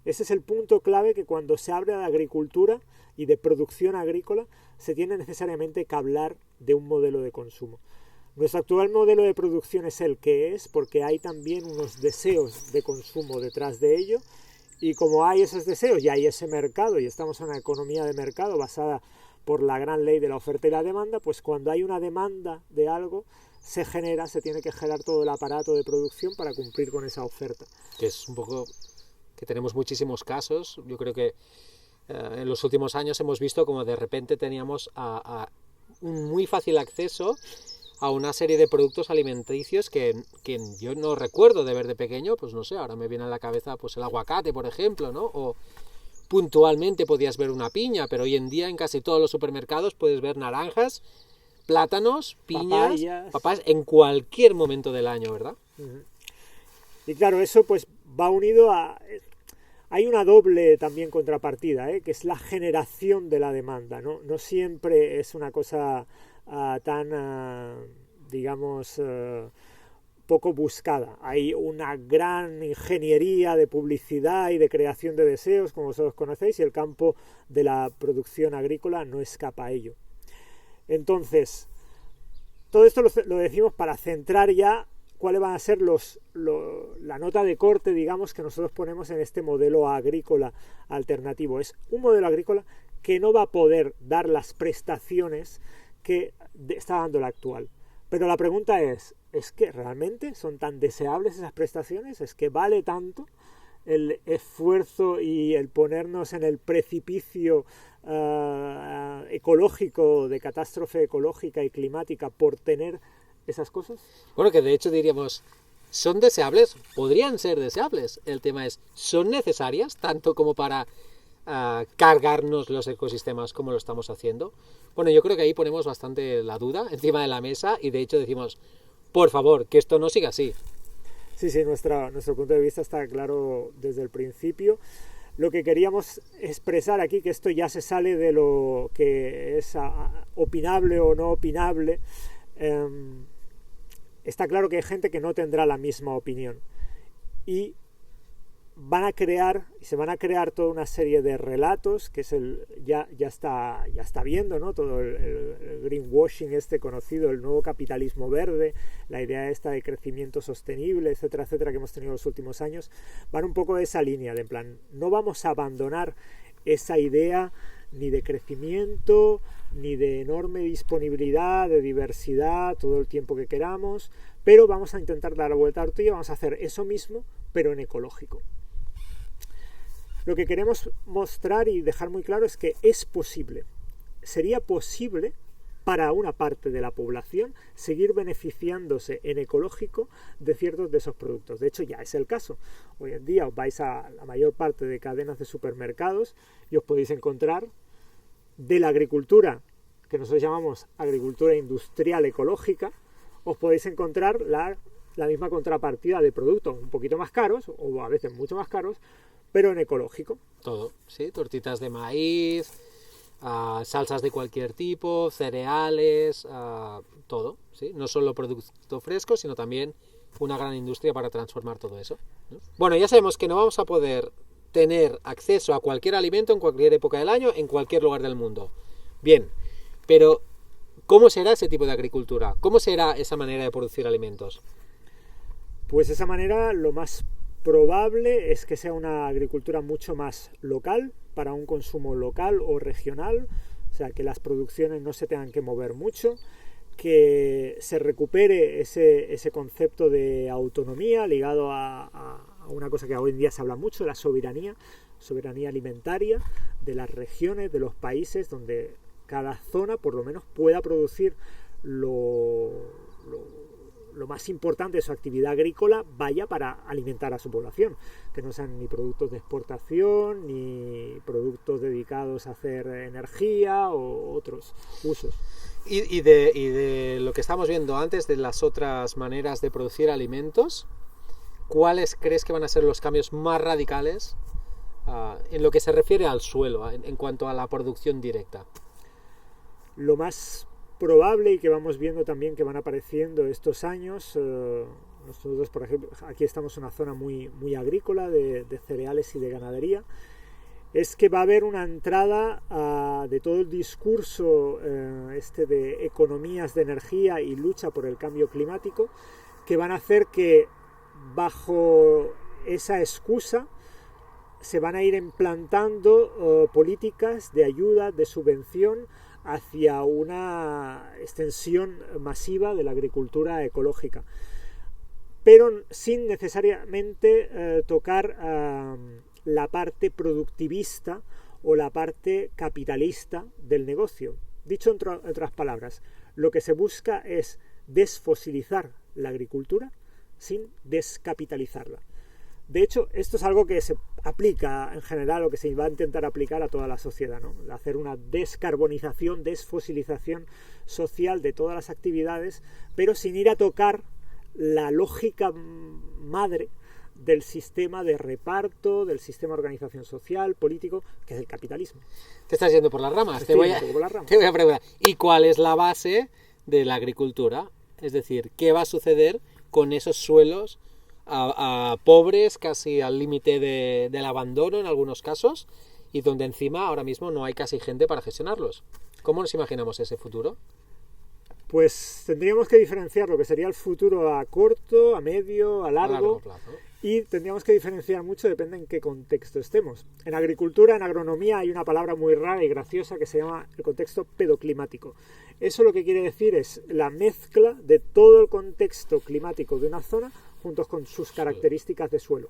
B: Ese es el punto clave, que cuando se habla de agricultura y de producción agrícola se tiene necesariamente que hablar de un modelo de consumo. Nuestro actual modelo de producción es el que es porque hay también unos deseos de consumo detrás de ello, y como hay esos deseos y hay ese mercado y estamos en una economía de mercado basada por la gran ley de la oferta y la demanda, pues cuando hay una demanda de algo se tiene que generar todo el aparato de producción para cumplir con esa oferta.
A: Que es un poco que tenemos muchísimos casos. Yo creo que en los últimos años hemos visto como de repente teníamos un muy fácil acceso a una serie de productos alimenticios que yo no recuerdo de ver de pequeño. Pues no sé, ahora me viene a la cabeza pues el aguacate, por ejemplo, ¿no? O puntualmente podías ver una piña, pero hoy en día en casi todos los supermercados puedes ver naranjas, plátanos, piñas, papayas en cualquier momento del año, ¿verdad?
B: Uh-huh. Y claro, eso pues va unido a... Hay una doble también contrapartida, que es la generación de la demanda, ¿no? No siempre es una cosa tan, digamos, poco buscada. Hay una gran ingeniería de publicidad y de creación de deseos, como vosotros conocéis, y el campo de la producción agrícola no escapa a ello. Entonces, todo esto lo decimos para centrar ya cuáles van a ser la nota de corte, digamos, que nosotros ponemos en este modelo agrícola alternativo. Es un modelo agrícola que no va a poder dar las prestaciones que está dando el actual. Pero la pregunta es que realmente son tan deseables esas prestaciones? ¿Es que vale tanto el esfuerzo y el ponernos en el precipicio ecológico, de catástrofe ecológica y climática por tener esas cosas?
A: Bueno, que de hecho diríamos, ¿son deseables? Podrían ser deseables. El tema es, ¿son necesarias tanto como para cargarnos los ecosistemas como lo estamos haciendo? Bueno, yo creo que ahí ponemos bastante la duda encima de la mesa y de hecho decimos, por favor, que esto no siga así.
B: Sí, nuestro punto de vista está claro desde el principio. Lo que queríamos expresar aquí, que esto ya se sale de lo que es opinable o no opinable, está claro que hay gente que no tendrá la misma opinión. Y se van a crear toda una serie de relatos, que es ya está viendo, ¿no? Todo el greenwashing conocido, el nuevo capitalismo verde, la idea esta de crecimiento sostenible, etcétera, etcétera, que hemos tenido en los últimos años, van un poco de esa línea, de en plan, no vamos a abandonar esa idea ni de crecimiento, ni de enorme disponibilidad, de diversidad, todo el tiempo que queramos, pero vamos a intentar dar la vuelta a la tortilla, vamos a hacer eso mismo, pero en ecológico. Lo que queremos mostrar y dejar muy claro es que es posible, sería posible para una parte de la población seguir beneficiándose en ecológico de ciertos de esos productos. De hecho, ya es el caso. Hoy en día os vais a la mayor parte de cadenas de supermercados y os podéis encontrar de la agricultura, que nosotros llamamos agricultura industrial ecológica, os podéis encontrar la misma contrapartida de productos un poquito más caros, o a veces mucho más caros, pero en ecológico.
A: Todo, sí, tortitas de maíz, salsas de cualquier tipo, cereales, todo, ¿sí? No solo producto fresco, sino también una gran industria para transformar todo eso, ¿no? Bueno, ya sabemos que no vamos a poder tener acceso a cualquier alimento en cualquier época del año, en cualquier lugar del mundo. Bien, pero ¿cómo será ese tipo de agricultura? ¿Cómo será esa manera de producir alimentos?
B: Pues esa manera, lo más probable es que sea una agricultura mucho más local, para un consumo local o regional, o sea, que las producciones no se tengan que mover mucho, que se recupere ese concepto de autonomía ligado a una cosa que hoy en día se habla mucho, la soberanía alimentaria de las regiones, de los países, donde cada zona por lo menos pueda producir lo más importante de su actividad agrícola, vaya para alimentar a su población, que no sean ni productos de exportación ni productos dedicados a hacer energía o otros usos.
A: Y de lo que estamos viendo antes, de las otras maneras de producir alimentos, ¿cuáles crees que van a ser los cambios más radicales en lo que se refiere al suelo, en cuanto a la producción directa?
B: Lo más probable, y que vamos viendo también que van apareciendo estos años, nosotros por ejemplo aquí estamos en una zona muy agrícola de cereales y de ganadería, es que va a haber una entrada de todo el discurso de economías de energía y lucha por el cambio climático, que van a hacer que bajo esa excusa se van a ir implantando políticas de ayuda, de subvención hacia una extensión masiva de la agricultura ecológica, pero sin necesariamente tocar la parte productivista o la parte capitalista del negocio. Dicho en otras palabras, lo que se busca es desfosilizar la agricultura sin descapitalizarla. De hecho, esto es algo que se aplica en general, o que se va a intentar aplicar a toda la sociedad, ¿no? Hacer una descarbonización, desfosilización social de todas las actividades, pero sin ir a tocar la lógica madre del sistema de reparto, del sistema de organización social, político, que es el capitalismo.
A: Te estás yendo por las ramas. Te voy a preguntar, ¿y cuál es la base de la agricultura? Es decir, ¿qué va a suceder con esos suelos a pobres, casi al límite del abandono en algunos casos, y donde encima ahora mismo no hay casi gente para gestionarlos? ¿Cómo nos imaginamos ese futuro?
B: Pues tendríamos que diferenciar lo que sería el futuro a corto, a medio, a largo
A: plazo.
B: Y tendríamos que diferenciar mucho, depende en qué contexto estemos. En agricultura, en agronomía, hay una palabra muy rara y graciosa que se llama el contexto pedoclimático. Eso lo que quiere decir es la mezcla de todo el contexto climático de una zona juntos con sus características de suelo.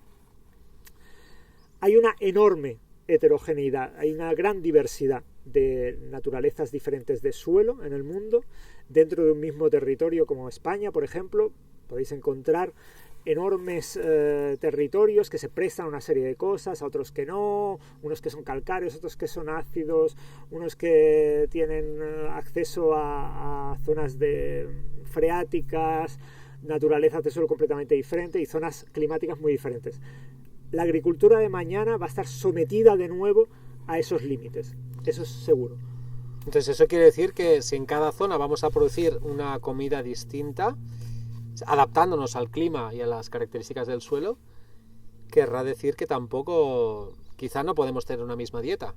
B: Hay una enorme heterogeneidad, hay una gran diversidad de naturalezas diferentes de suelo en el mundo. Dentro de un mismo territorio como España, por ejemplo, podéis encontrar enormes territorios que se prestan a una serie de cosas, a otros que no, unos que son calcáreos, otros que son ácidos, unos que tienen acceso a zonas freáticas, naturalezas de suelo completamente diferente y zonas climáticas muy diferentes. La agricultura de mañana va a estar sometida de nuevo a esos límites, eso es seguro.
A: Entonces eso quiere decir que si en cada zona vamos a producir una comida distinta, adaptándonos al clima y a las características del suelo, querrá decir que tampoco, quizá no podemos tener una misma dieta.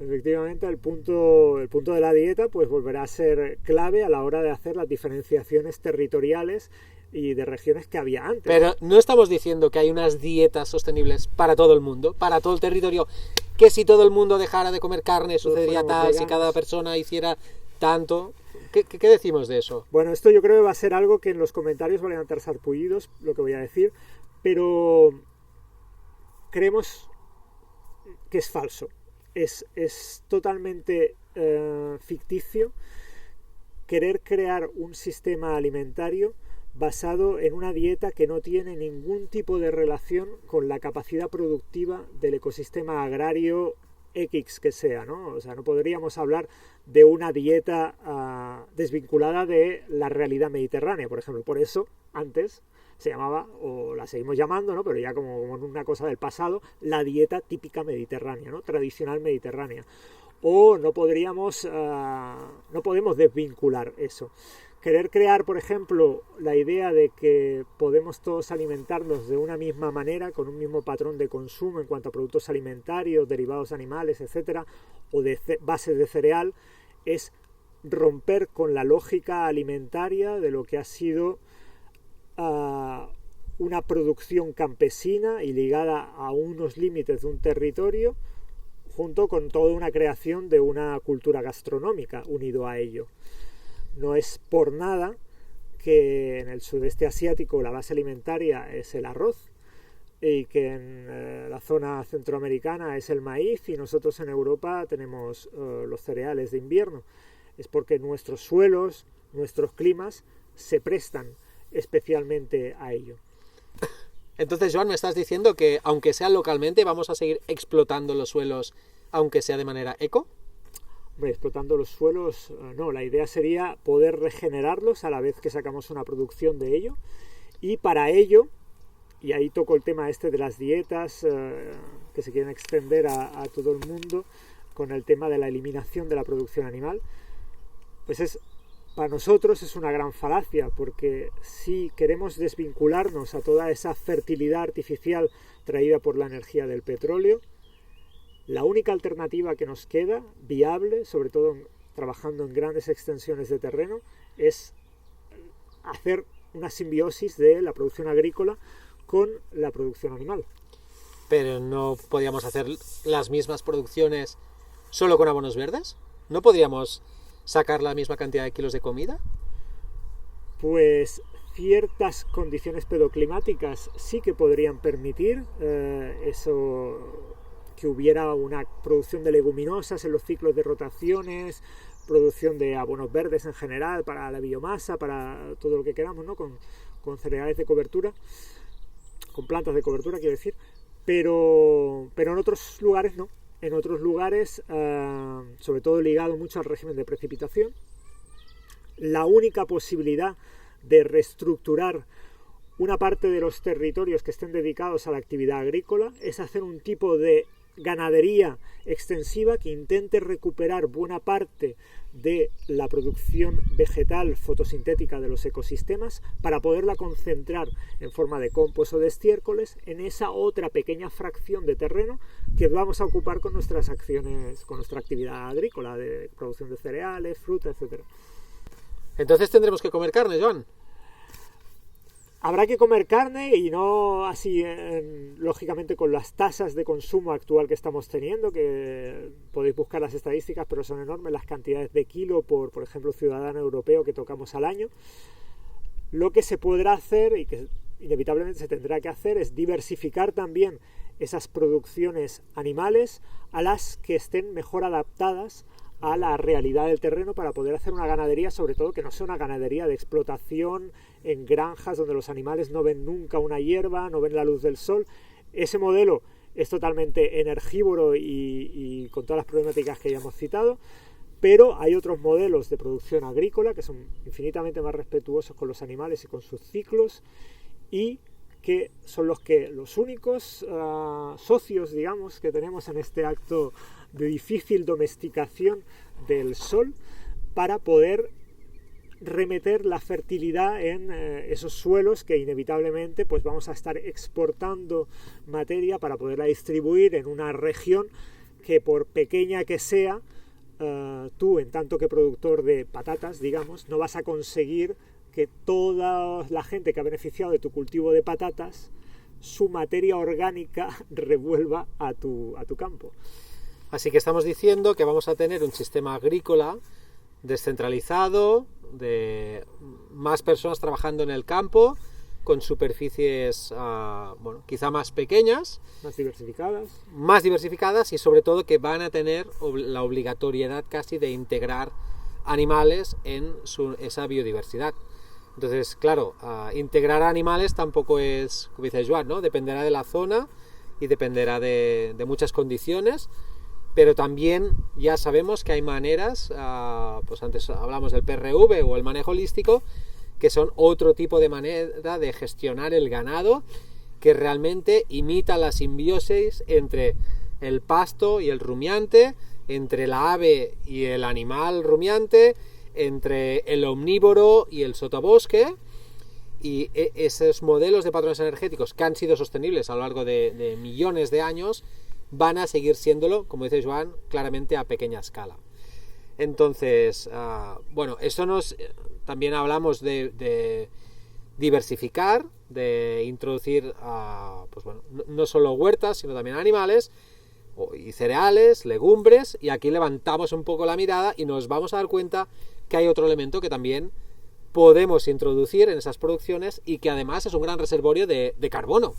B: Efectivamente, el punto de la dieta pues volverá a ser clave a la hora de hacer las diferenciaciones territoriales y de regiones que había antes.
A: Pero no estamos diciendo que hay unas dietas sostenibles para todo el mundo, para todo el territorio, que si todo el mundo dejara de comer carne sucedería tal, si cada persona hiciera tanto. ¿Qué decimos de eso?
B: Bueno, esto yo creo que va a ser algo que en los comentarios van a levantar sarpullidos, lo que voy a decir, pero creemos que es falso. Es totalmente ficticio querer crear un sistema alimentario basado en una dieta que no tiene ningún tipo de relación con la capacidad productiva del ecosistema agrario X que sea, ¿no? O sea, no podríamos hablar de una dieta desvinculada de la realidad mediterránea, por ejemplo. Por eso, antes se llamaba, o la seguimos llamando, ¿no? Pero ya como una cosa del pasado, la dieta típica mediterránea, ¿no? Tradicional mediterránea. O no podemos desvincular eso. Querer crear, por ejemplo, la idea de que podemos todos alimentarnos de una misma manera, con un mismo patrón de consumo en cuanto a productos alimentarios, derivados animales, etcétera, o de bases de cereal, es romper con la lógica alimentaria de lo que ha sido una producción campesina y ligada a unos límites de un territorio, junto con toda una creación de una cultura gastronómica unido a ello. No es por nada que en el sudeste asiático la base alimentaria es el arroz y que en la zona centroamericana es el maíz y nosotros en Europa tenemos los cereales de invierno. Es porque nuestros suelos, nuestros climas se prestan especialmente a ello.
A: Entonces, Joan, me estás diciendo que aunque sea localmente vamos a seguir explotando los suelos, aunque sea de manera eco.
B: Hombre, explotando los suelos, no, la idea sería poder regenerarlos a la vez que sacamos una producción de ello, y para ello, y ahí toco el tema este de las dietas que se quieren extender a todo el mundo con el tema de la eliminación de la producción animal, pues para nosotros es una gran falacia, porque si queremos desvincularnos a toda esa fertilidad artificial traída por la energía del petróleo, la única alternativa que nos queda, viable, sobre todo trabajando en grandes extensiones de terreno, es hacer una simbiosis de la producción agrícola con la producción animal.
A: Pero ¿no podríamos hacer las mismas producciones solo con abonos verdes? ¿No podríamos sacar la misma cantidad de kilos de comida?
B: Pues ciertas condiciones pedoclimáticas sí que podrían permitir eso, que hubiera una producción de leguminosas en los ciclos de rotaciones, producción de abonos verdes en general para la biomasa, para todo lo que queramos, ¿no? Con cereales de cobertura, con plantas de cobertura, quiero decir, pero en otros lugares no. En otros lugares, sobre todo ligado mucho al régimen de precipitación, la única posibilidad de reestructurar una parte de los territorios que estén dedicados a la actividad agrícola es hacer un tipo de ganadería extensiva que intente recuperar buena parte de la producción vegetal fotosintética de los ecosistemas para poderla concentrar en forma de compost o de estiércoles en esa otra pequeña fracción de terreno que vamos a ocupar con nuestras acciones, con nuestra actividad agrícola de producción de cereales, fruta, etcétera.
A: Entonces tendremos que comer carne, Joan.
B: Habrá que comer carne y no así, lógicamente, con las tasas de consumo actual que estamos teniendo, que podéis buscar las estadísticas, pero son enormes las cantidades de kilo por ejemplo, ciudadano europeo que tocamos al año. Lo que se podrá hacer y que inevitablemente se tendrá que hacer es diversificar también esas producciones animales a las que estén mejor adaptadas a la realidad del terreno para poder hacer una ganadería, sobre todo que no sea una ganadería de explotación en granjas donde los animales no ven nunca una hierba, no ven la luz del sol. Ese modelo es totalmente energívoro y con todas las problemáticas que ya hemos citado, pero hay otros modelos de producción agrícola que son infinitamente más respetuosos con los animales y con sus ciclos, y que son los únicos socios, digamos, que tenemos en este acto de difícil domesticación del sol para poder remeter la fertilidad en esos suelos que inevitablemente pues vamos a estar exportando materia para poderla distribuir en una región que, por pequeña que sea, tú, en tanto que productor de patatas, digamos, no vas a conseguir que toda la gente que ha beneficiado de tu cultivo de patatas, su materia orgánica revuelva a tu campo.
A: Así que estamos diciendo que vamos a tener un sistema agrícola descentralizado, de más personas trabajando en el campo, con superficies quizá más pequeñas, más diversificadas, y sobre todo que van a tener la obligatoriedad casi de integrar animales en esa biodiversidad. Entonces, claro, integrar animales tampoco es, como dice Joan, ¿no? Dependerá de la zona y dependerá de muchas condiciones, pero también ya sabemos que hay maneras, pues antes hablamos del PRV o el manejo holístico, que son otro tipo de manera de gestionar el ganado, que realmente imita la simbiosis entre el pasto y el rumiante, entre la ave y el animal rumiante, entre el omnívoro y el sotobosque, y esos modelos de patrones energéticos que han sido sostenibles a lo largo de millones de años van a seguir siéndolo, como dice Joan, claramente a pequeña escala. Entonces, también hablamos de diversificar, de introducir no solo huertas, sino también animales y cereales, legumbres, y aquí levantamos un poco la mirada y nos vamos a dar cuenta que hay otro elemento que también podemos introducir en esas producciones y que además es un gran reservorio de carbono,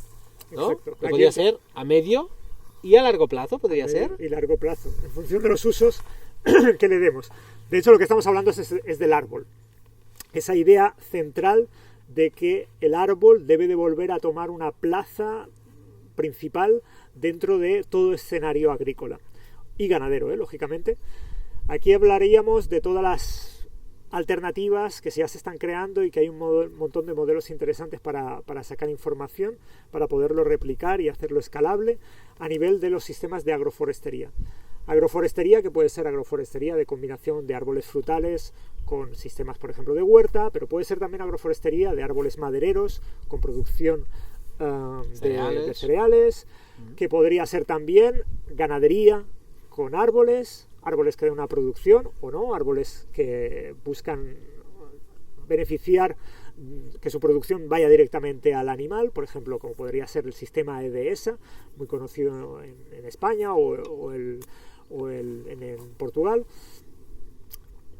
A: ¿no?
B: Exacto.
A: Que podría ser a medio y a largo plazo, podría ser.
B: Y largo plazo, en función de los usos que le demos. De hecho, lo que estamos hablando es del árbol. Esa idea central de que el árbol debe de volver a tomar una plaza principal dentro de todo escenario agrícola y ganadero, lógicamente. Aquí hablaríamos de todas las alternativas que ya se están creando y que hay un montón de modelos interesantes para sacar información, para poderlo replicar y hacerlo escalable a nivel de los sistemas de agroforestería. Agroforestería que puede ser agroforestería de combinación de árboles frutales con sistemas, por ejemplo, de huerta, pero puede ser también agroforestería de árboles madereros con producción de cereales, que podría ser también ganadería con árboles que den una producción o no, árboles que buscan beneficiar que su producción vaya directamente al animal, por ejemplo, como podría ser el sistema EDESA, muy conocido en España o en Portugal.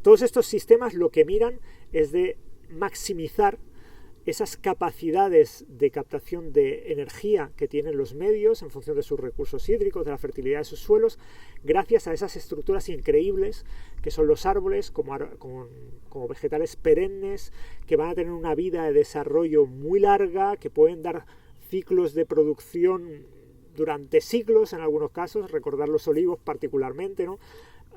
B: Todos estos sistemas lo que miran es de maximizar esas capacidades de captación de energía que tienen los medios en función de sus recursos hídricos, de la fertilidad de sus suelos, gracias a esas estructuras increíbles que son los árboles como vegetales perennes, que van a tener una vida de desarrollo muy larga, que pueden dar ciclos de producción durante siglos en algunos casos, recordar los olivos particularmente, ¿no?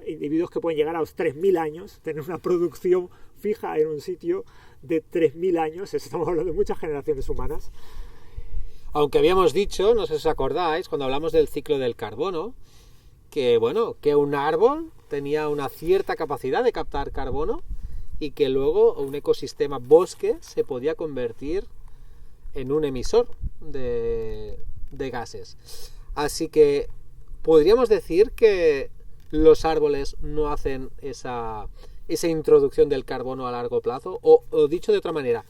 B: Individuos que pueden llegar a los 3.000 años, tener una producción fija en un sitio de 3.000 años, estamos hablando de muchas generaciones humanas.
A: Aunque habíamos dicho, no sé si os acordáis, cuando hablamos del ciclo del carbono, que un árbol tenía una cierta capacidad de captar carbono y que luego un ecosistema bosque se podía convertir en un emisor de gases. Así que podríamos decir que los árboles no hacen esa introducción del carbono a largo plazo, o dicho de otra manera,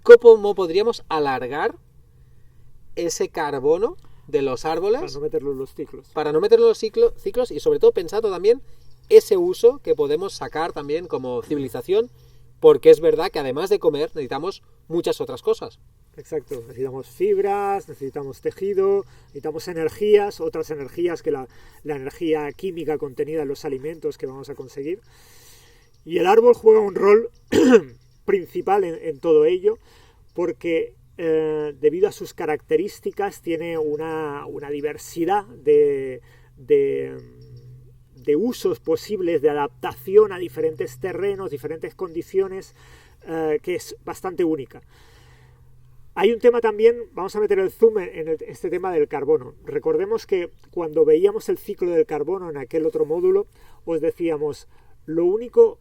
A: ¿cómo podríamos alargar ese carbono de los árboles
B: para no meterlo en los ciclos?
A: Para no meterlo en los ciclos y sobre todo pensando también ese uso que podemos sacar también como civilización, porque es verdad que además de comer necesitamos muchas otras cosas.
B: Exacto, necesitamos fibras, necesitamos tejido, necesitamos energías, otras energías que la energía química contenida en los alimentos que vamos a conseguir. Y el árbol juega un rol principal en todo ello, porque debido a sus características tiene una diversidad de usos posibles de adaptación a diferentes terrenos, diferentes condiciones, que es bastante única. Hay un tema también, vamos a meter el zoom en este tema del carbono. Recordemos que cuando veíamos el ciclo del carbono en aquel otro módulo, os decíamos, lo único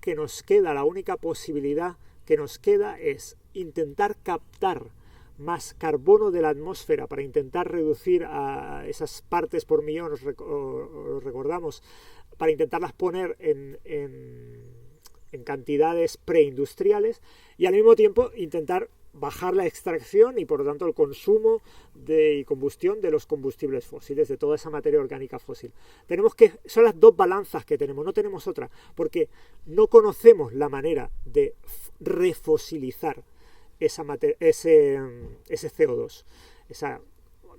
B: que nos queda, la única posibilidad que nos queda es intentar captar más carbono de la atmósfera para intentar reducir a esas partes por millón, os recordamos, para intentarlas poner en cantidades preindustriales, y al mismo tiempo intentar bajar la extracción y por lo tanto el consumo y combustión de los combustibles fósiles, de toda esa materia orgánica fósil. Son las dos balanzas que tenemos, no tenemos otra, porque no conocemos la manera de refosilizar ese CO2, esa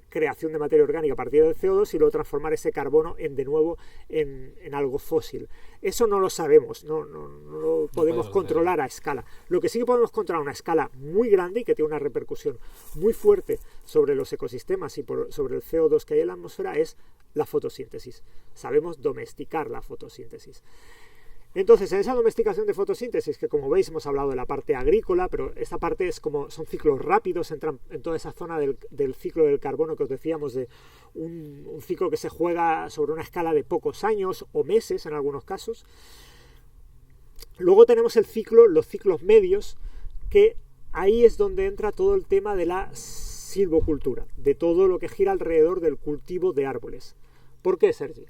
B: creación de materia orgánica a partir del CO2 y luego transformar ese carbono de nuevo en algo fósil. Eso no lo sabemos, no lo podemos controlar a escala. Lo que sí que podemos controlar a una escala muy grande y que tiene una repercusión muy fuerte sobre los ecosistemas y sobre el CO2 que hay en la atmósfera es la fotosíntesis. Sabemos domesticar la fotosíntesis. Entonces, en esa domesticación de fotosíntesis, que como veis hemos hablado de la parte agrícola, pero esta parte son ciclos rápidos, entran en toda esa zona del ciclo del carbono que os decíamos, de un ciclo que se juega sobre una escala de pocos años o meses en algunos casos. Luego tenemos los ciclos medios, que ahí es donde entra todo el tema de la silvocultura, de todo lo que gira alrededor del cultivo de árboles. ¿Por qué, Sergi?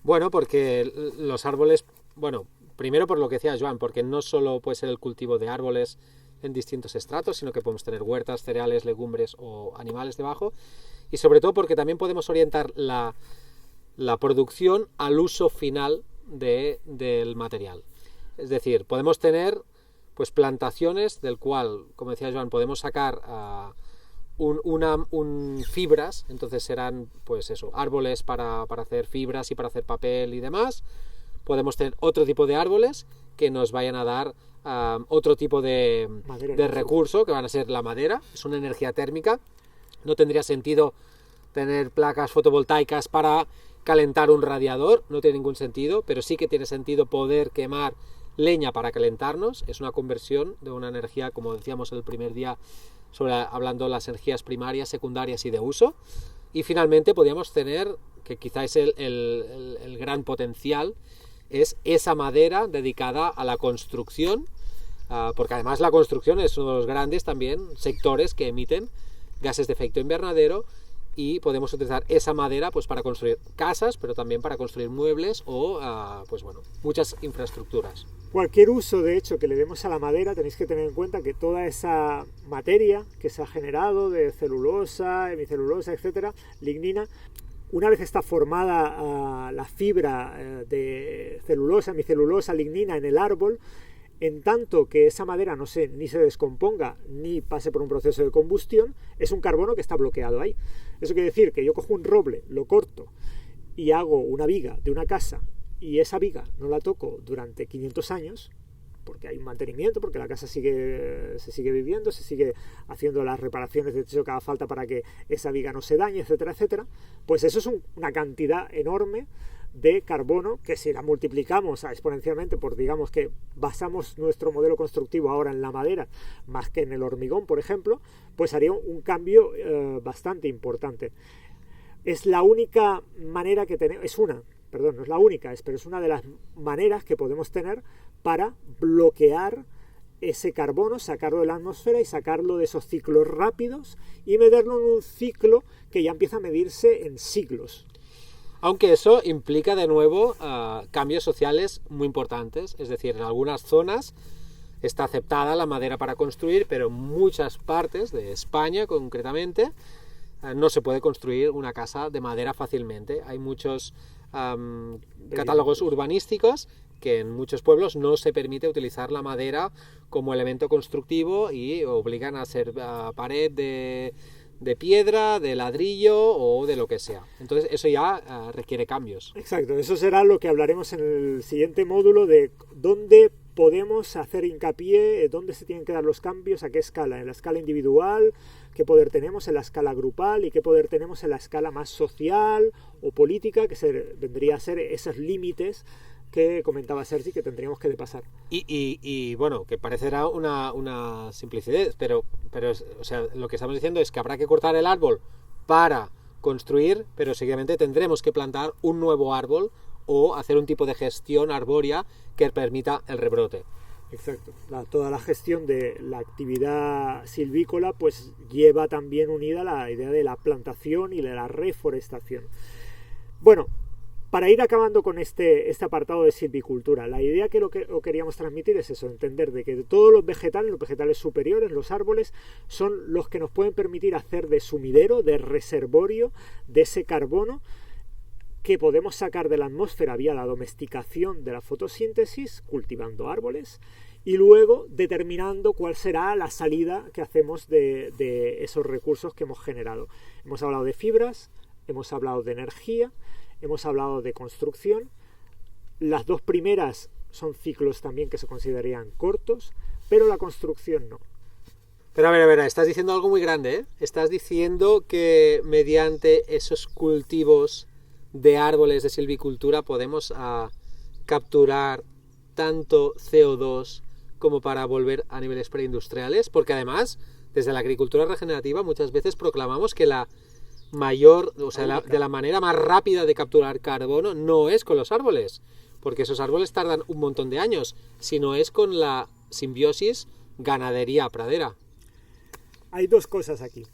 A: Bueno, porque los árboles... Bueno, primero por lo que decía Joan, porque no solo puede ser el cultivo de árboles en distintos estratos, sino que podemos tener huertas, cereales, legumbres o animales debajo, y sobre todo porque también podemos orientar la producción al uso final del material. Es decir, podemos tener pues plantaciones del cual, como decía Joan, podemos sacar fibras, entonces serán pues eso, árboles para hacer fibras y para hacer papel y demás. Podemos tener otro tipo de árboles que nos vayan a dar otro tipo de recurso, que van a ser la madera. Es una energía térmica. No tendría sentido tener placas fotovoltaicas para calentar un radiador, no tiene ningún sentido, pero sí que tiene sentido poder quemar leña para calentarnos. Es una conversión de una energía, como decíamos el primer día, hablando de las energías primarias, secundarias y de uso. Y finalmente podríamos tener, que quizás es el gran potencial, es esa madera dedicada a la construcción, porque además la construcción es uno de los grandes también sectores que emiten gases de efecto invernadero, y podemos utilizar esa madera pues para construir casas, pero también para construir muebles o pues bueno, muchas infraestructuras.
B: Cualquier uso, de hecho, que le demos a la madera, tenéis que tener en cuenta que toda esa materia que se ha generado de celulosa, hemicelulosa, etcétera, lignina, una vez está formada la fibra de celulosa, hemicelulosa, lignina en el árbol, en tanto que esa madera ni se descomponga ni pase por un proceso de combustión, es un carbono que está bloqueado ahí. Eso quiere decir que yo cojo un roble, lo corto y hago una viga de una casa, y esa viga no la toco durante 500 años, porque hay un mantenimiento, porque la casa se sigue viviendo, se sigue haciendo las reparaciones de techo que haga falta para que esa viga no se dañe, etcétera, etcétera, pues eso es una cantidad enorme de carbono que, si la multiplicamos exponencialmente, por digamos que basamos nuestro modelo constructivo ahora en la madera más que en el hormigón, por ejemplo, pues haría un cambio bastante importante. Es la única manera que tenemos, no es la única, pero es una de las maneras que podemos tener para bloquear ese carbono, sacarlo de la atmósfera y sacarlo de esos ciclos rápidos y meterlo en un ciclo que ya empieza a medirse en siglos.
A: Aunque eso implica de nuevo cambios sociales muy importantes, es decir, en algunas zonas está aceptada la madera para construir, pero en muchas partes de España concretamente no se puede construir una casa de madera fácilmente. Hay muchos catálogos urbanísticos que en muchos pueblos no se permite utilizar la madera como elemento constructivo y obligan a hacer pared de piedra, de ladrillo o de lo que sea. Entonces eso ya requiere cambios.
B: Exacto, eso será lo que hablaremos en el siguiente módulo, de dónde podemos hacer hincapié, dónde se tienen que dar los cambios, a qué escala, en la escala individual, qué poder tenemos en la escala grupal y qué poder tenemos en la escala más social o política, que vendría a ser esos límites que comentaba Sergi que tendríamos que depasar.
A: Y bueno, que parecerá una simplicidad, pero o sea, lo que estamos diciendo es que habrá que cortar el árbol para construir, pero seguidamente tendremos que plantar un nuevo árbol o hacer un tipo de gestión arbórea que permita el rebrote.
B: Exacto. Toda la gestión de la actividad silvícola pues lleva también unida la idea de la plantación y de la reforestación. Bueno, para ir acabando con este apartado de silvicultura, la idea que lo queríamos transmitir es eso, entender de que todos los vegetales superiores, los árboles, son los que nos pueden permitir hacer de sumidero, de reservorio de ese carbono que podemos sacar de la atmósfera vía la domesticación de la fotosíntesis, cultivando árboles, y luego determinando cuál será la salida que hacemos de esos recursos que hemos generado. Hemos hablado de fibras, hemos hablado de energía, hemos hablado de construcción. Las dos primeras son ciclos también que se considerarían cortos, pero la construcción no.
A: Pero a ver, estás diciendo algo muy grande, ¿eh? Estás diciendo que mediante esos cultivos de árboles de silvicultura podemos capturar tanto CO2 como para volver a niveles preindustriales, porque además desde la agricultura regenerativa muchas veces proclamamos que la mayor, o sea, de la manera más rápida de capturar carbono no es con los árboles, porque esos árboles tardan un montón de años, sino es con la simbiosis ganadería-pradera.
B: Hay dos cosas aquí.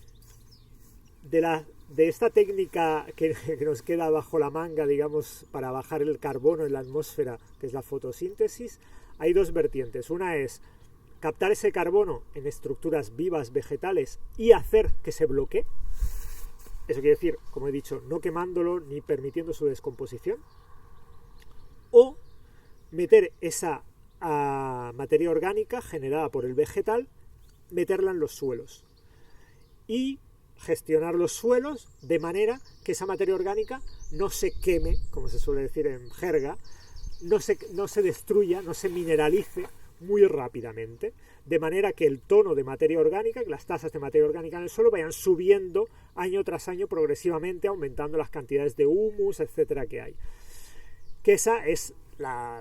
B: De esta técnica que nos queda bajo la manga, digamos, para bajar el carbono en la atmósfera, que es la fotosíntesis, hay dos vertientes. Una es captar ese carbono en estructuras vivas vegetales y hacer que se bloquee. Eso quiere decir, como he dicho, no quemándolo ni permitiendo su descomposición. O meter esa materia orgánica generada por el vegetal, meterla en los suelos. Y gestionar los suelos de manera que esa materia orgánica no se queme, como se suele decir en jerga, no se destruya, no se mineralice muy rápidamente, de manera que el tono de materia orgánica, que las tasas de materia orgánica en el suelo vayan subiendo año tras año progresivamente, aumentando las cantidades de humus, etcétera, que hay. Que esa es la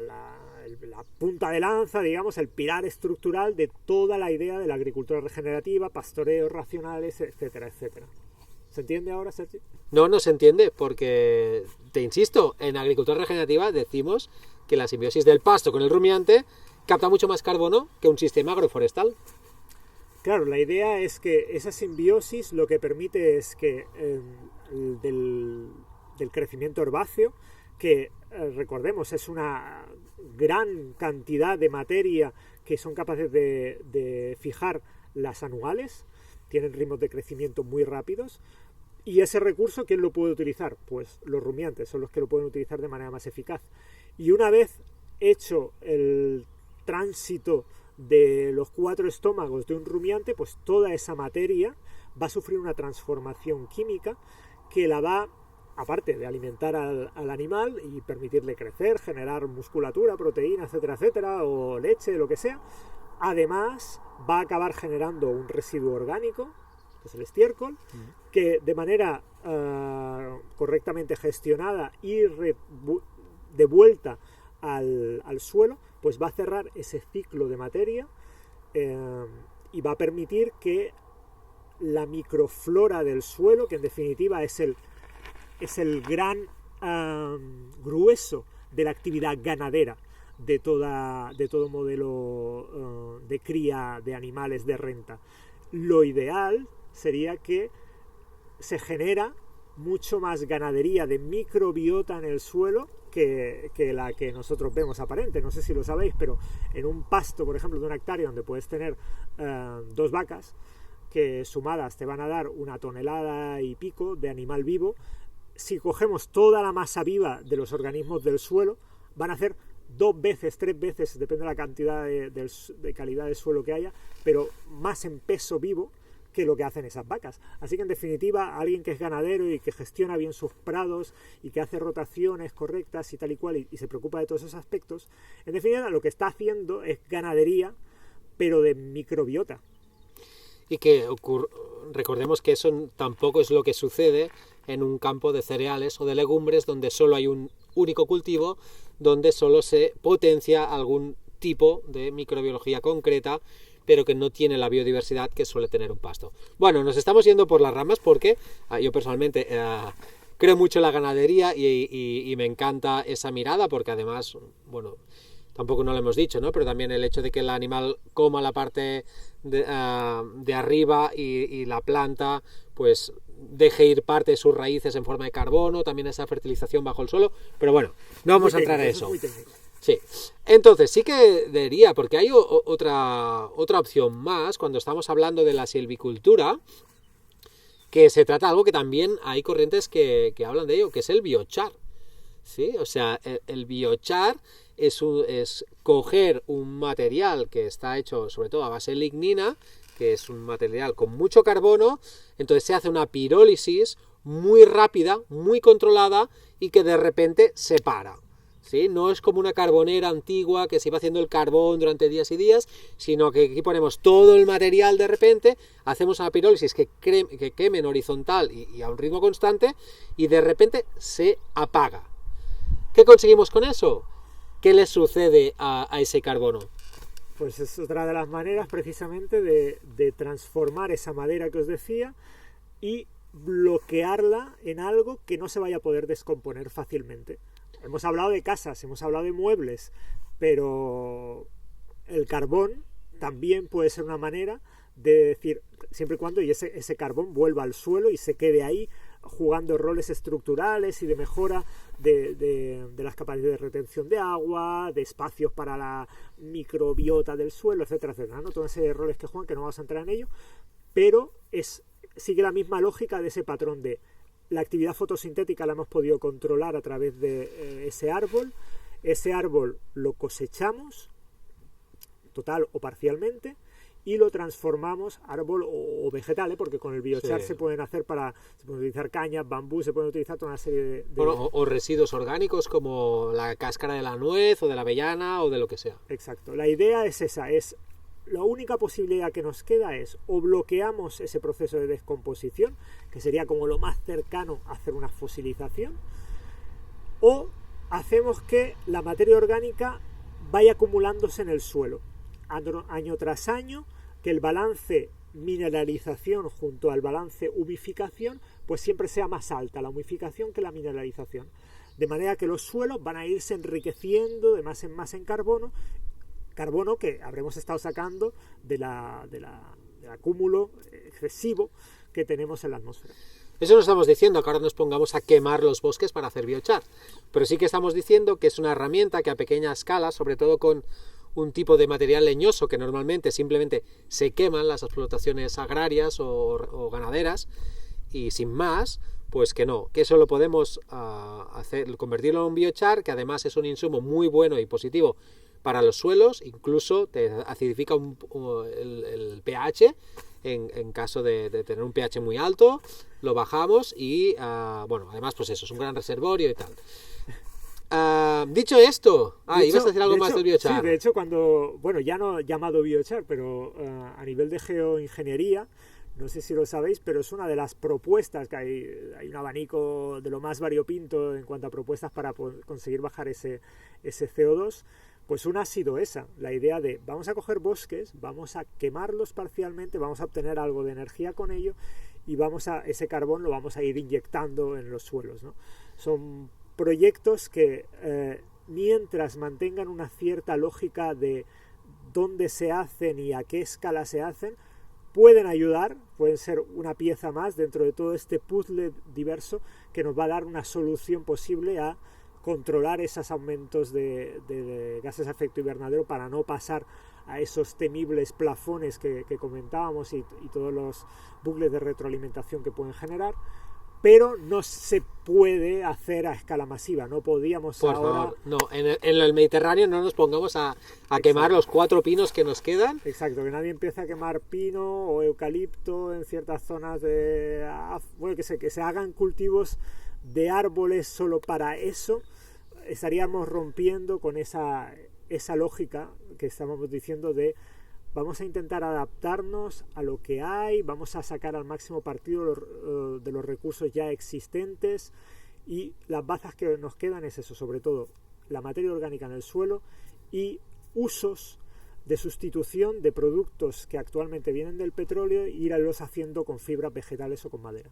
B: punta de lanza, digamos, el pilar estructural de toda la idea de la agricultura regenerativa, pastoreos racionales, etcétera, etcétera. ¿Se entiende ahora, Sergio?
A: No se entiende, porque, te insisto, en agricultura regenerativa decimos que la simbiosis del pasto con el rumiante capta mucho más carbono que un sistema agroforestal.
B: Claro, la idea es que esa simbiosis lo que permite es que del crecimiento herbáceo, que recordemos es una gran cantidad de materia que son capaces de fijar las anuales, tienen ritmos de crecimiento muy rápidos, y ese recurso, ¿quién lo puede utilizar? Pues los rumiantes son los que lo pueden utilizar de manera más eficaz. Y una vez hecho el tránsito de los 4 estómagos de un rumiante, pues toda esa materia va a sufrir una transformación química que la va, aparte de alimentar al animal y permitirle crecer, generar musculatura, proteína, etcétera, etcétera, o leche, lo que sea, además va a acabar generando un residuo orgánico, que es el estiércol, que de manera correctamente gestionada y de vuelta al suelo, pues va a cerrar ese ciclo de materia y va a permitir que la microflora del suelo, que en definitiva es el gran grueso de la actividad ganadera de todo modelo de cría de animales de renta. Lo ideal sería que se genera mucho más ganadería de microbiota en el suelo que la que nosotros vemos aparente. No sé si lo sabéis, pero en un pasto, por ejemplo, de una hectárea donde puedes tener 2 vacas, que sumadas te van a dar 1,5 toneladas de animal vivo, si cogemos toda la masa viva de los organismos del suelo, van a hacer 2 veces, 3 veces, depende de la cantidad de calidad del suelo que haya, pero más en peso vivo que lo que hacen esas vacas. Así que en definitiva, alguien que es ganadero y que gestiona bien sus prados y que hace rotaciones correctas y tal y cual y se preocupa de todos esos aspectos, en definitiva lo que está haciendo es ganadería, pero de microbiota.
A: Y que recordemos que eso tampoco es lo que sucede en un campo de cereales o de legumbres donde solo hay un único cultivo, donde solo se potencia algún tipo de microbiología concreta, pero que no tiene la biodiversidad que suele tener un pasto. Bueno, nos estamos yendo por las ramas porque yo personalmente creo mucho en la ganadería y me encanta esa mirada, porque además, bueno, tampoco no lo hemos dicho, ¿no? Pero también el hecho de que el animal coma la parte de arriba y la planta, pues deje ir parte de sus raíces en forma de carbono, también esa fertilización bajo el suelo, pero bueno, no vamos a entrar en eso. Sí, entonces sí que diría, porque hay otra opción más cuando estamos hablando de la silvicultura, que se trata de algo que también hay corrientes que hablan de ello, que es el biochar. ¿Sí? O sea, el biochar es coger un material que está hecho sobre todo a base de lignina, que es un material con mucho carbono, entonces se hace una pirólisis muy rápida, muy controlada y que de repente se para. ¿Sí? No es como una carbonera antigua que se iba haciendo el carbón durante días y días, sino que aquí ponemos todo el material de repente, hacemos una pirólisis que queme en horizontal y a un ritmo constante, y de repente se apaga. ¿Qué conseguimos con eso? ¿Qué le sucede a ese carbono?
B: Pues es otra de las maneras precisamente de transformar esa madera que os decía y bloquearla en algo que no se vaya a poder descomponer fácilmente. Hemos hablado de casas, hemos hablado de muebles, pero el carbón también puede ser una manera de decir, siempre y cuando ese carbón vuelva al suelo y se quede ahí jugando roles estructurales y de mejora de las capacidades de retención de agua, de espacios para la microbiota del suelo, etcétera, etcétera, ¿no? Toda una serie de roles que juegan, que no vamos a entrar en ello, pero sigue la misma lógica de ese patrón de la actividad fotosintética la hemos podido controlar a través de ese árbol lo cosechamos, total o parcialmente, y lo transformamos árbol o vegetal, porque con el biochar se pueden utilizar cañas, bambú, se pueden utilizar toda una serie de...
A: Bueno, o residuos orgánicos como la cáscara de la nuez o de la avellana o de lo que sea.
B: Exacto, la idea es esa, la única posibilidad que nos queda es o bloqueamos ese proceso de descomposición, que sería como lo más cercano a hacer una fosilización, o hacemos que la materia orgánica vaya acumulándose en el suelo año tras año, que el balance mineralización junto al balance humificación pues siempre sea más alta la humificación que la mineralización, de manera que los suelos van a irse enriqueciendo de más en más en carbono que habremos estado sacando del acúmulo excesivo que tenemos en la atmósfera.
A: Eso no estamos diciendo que ahora nos pongamos a quemar los bosques para hacer biochar, pero sí que estamos diciendo que es una herramienta que a pequeña escala, sobre todo con un tipo de material leñoso que normalmente simplemente se queman las explotaciones agrarias o ganaderas, y sin más, pues que eso lo podemos convertirlo en un biochar, que además es un insumo muy bueno y positivo para los suelos, incluso te acidifica el pH, en caso de tener un pH muy alto, lo bajamos y, además pues eso, es un gran reservorio y tal. Dicho esto, ibas a decir algo más del biochar.
B: Sí, de hecho, ya no llamado biochar, pero a nivel de geoingeniería, no sé si lo sabéis, pero es una de las propuestas que hay un abanico de lo más variopinto en cuanto a propuestas para conseguir bajar ese CO2. Pues una ha sido esa, la idea de vamos a coger bosques, vamos a quemarlos parcialmente, vamos a obtener algo de energía con ello y ese carbón lo vamos a ir inyectando en los suelos, ¿no? Son proyectos que mientras mantengan una cierta lógica de dónde se hacen y a qué escala se hacen, pueden ayudar, pueden ser una pieza más dentro de todo este puzzle diverso que nos va a dar una solución posible a controlar esos aumentos de gases de efecto invernadero para no pasar a esos temibles plafones que comentábamos y todos los bucles de retroalimentación que pueden generar. Pero no se puede hacer a escala masiva, no podíamos
A: Por favor, no, en el Mediterráneo no nos pongamos a quemar los 4 pinos que nos quedan.
B: Exacto, que nadie empiece a quemar pino o eucalipto en ciertas zonas que se hagan cultivos de árboles solo para eso. Estaríamos rompiendo con esa lógica que estábamos diciendo de vamos a intentar adaptarnos a lo que hay, vamos a sacar al máximo partido de los recursos ya existentes, y las bazas que nos quedan es eso, sobre todo la materia orgánica en el suelo y usos de sustitución de productos que actualmente vienen del petróleo e irlos haciendo con fibras vegetales o con madera.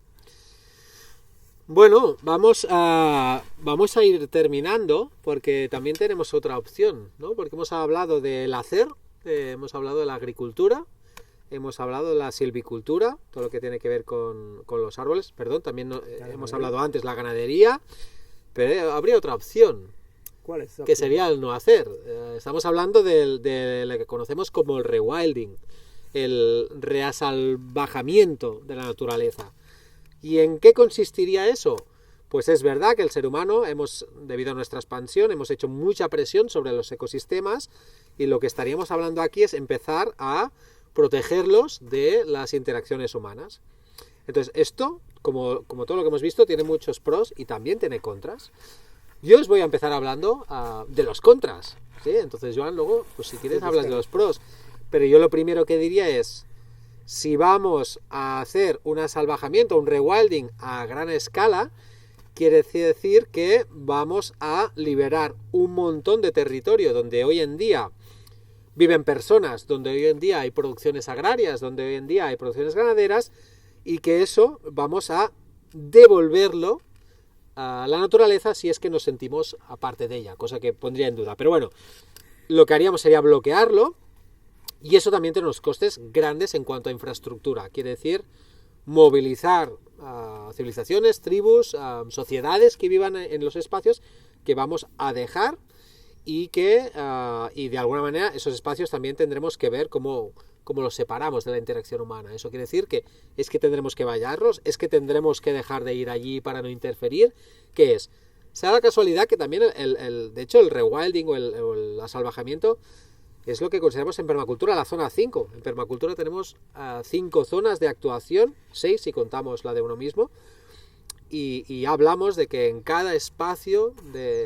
A: Bueno, vamos a ir terminando porque también tenemos otra opción, ¿no? Porque hemos hablado del hacer, hemos hablado de la agricultura, hemos hablado de la silvicultura, todo lo que tiene que ver con los árboles, perdón, también hemos hablado antes la ganadería, pero habría otra opción.
B: ¿Cuál es?
A: Que sería el no hacer. Estamos hablando de lo que conocemos como el rewilding, el reasalvajamiento de la naturaleza. ¿Y en qué consistiría eso? Pues es verdad que el ser humano, debido a nuestra expansión, hemos hecho mucha presión sobre los ecosistemas y lo que estaríamos hablando aquí es empezar a protegerlos de las interacciones humanas. Entonces, esto, como todo lo que hemos visto, tiene muchos pros y también tiene contras. Yo os voy a empezar hablando de los contras, ¿sí? Entonces, Joan, luego, pues si quieres, hablas de los pros. Pero yo lo primero que diría es, si vamos a hacer un asalvajamiento, un rewilding a gran escala, quiere decir que vamos a liberar un montón de territorio donde hoy en día viven personas, donde hoy en día hay producciones agrarias, donde hoy en día hay producciones ganaderas, y que eso vamos a devolverlo a la naturaleza si es que nos sentimos aparte de ella, cosa que pondría en duda. Pero bueno, lo que haríamos sería bloquearlo, y eso también tiene unos costes grandes en cuanto a infraestructura. Quiere decir, movilizar a civilizaciones, tribus, sociedades que vivan en los espacios que vamos a dejar y que de alguna manera esos espacios también tendremos que ver cómo los separamos de la interacción humana. Eso quiere decir que es que tendremos que vallarlos, es que tendremos que dejar de ir allí para no interferir. ¿Qué es? Se da la casualidad que también de hecho el rewilding o el asalvajamiento es lo que consideramos en permacultura la zona 5. En permacultura tenemos 5 zonas de actuación, 6 si contamos la de uno mismo, y hablamos de que en cada espacio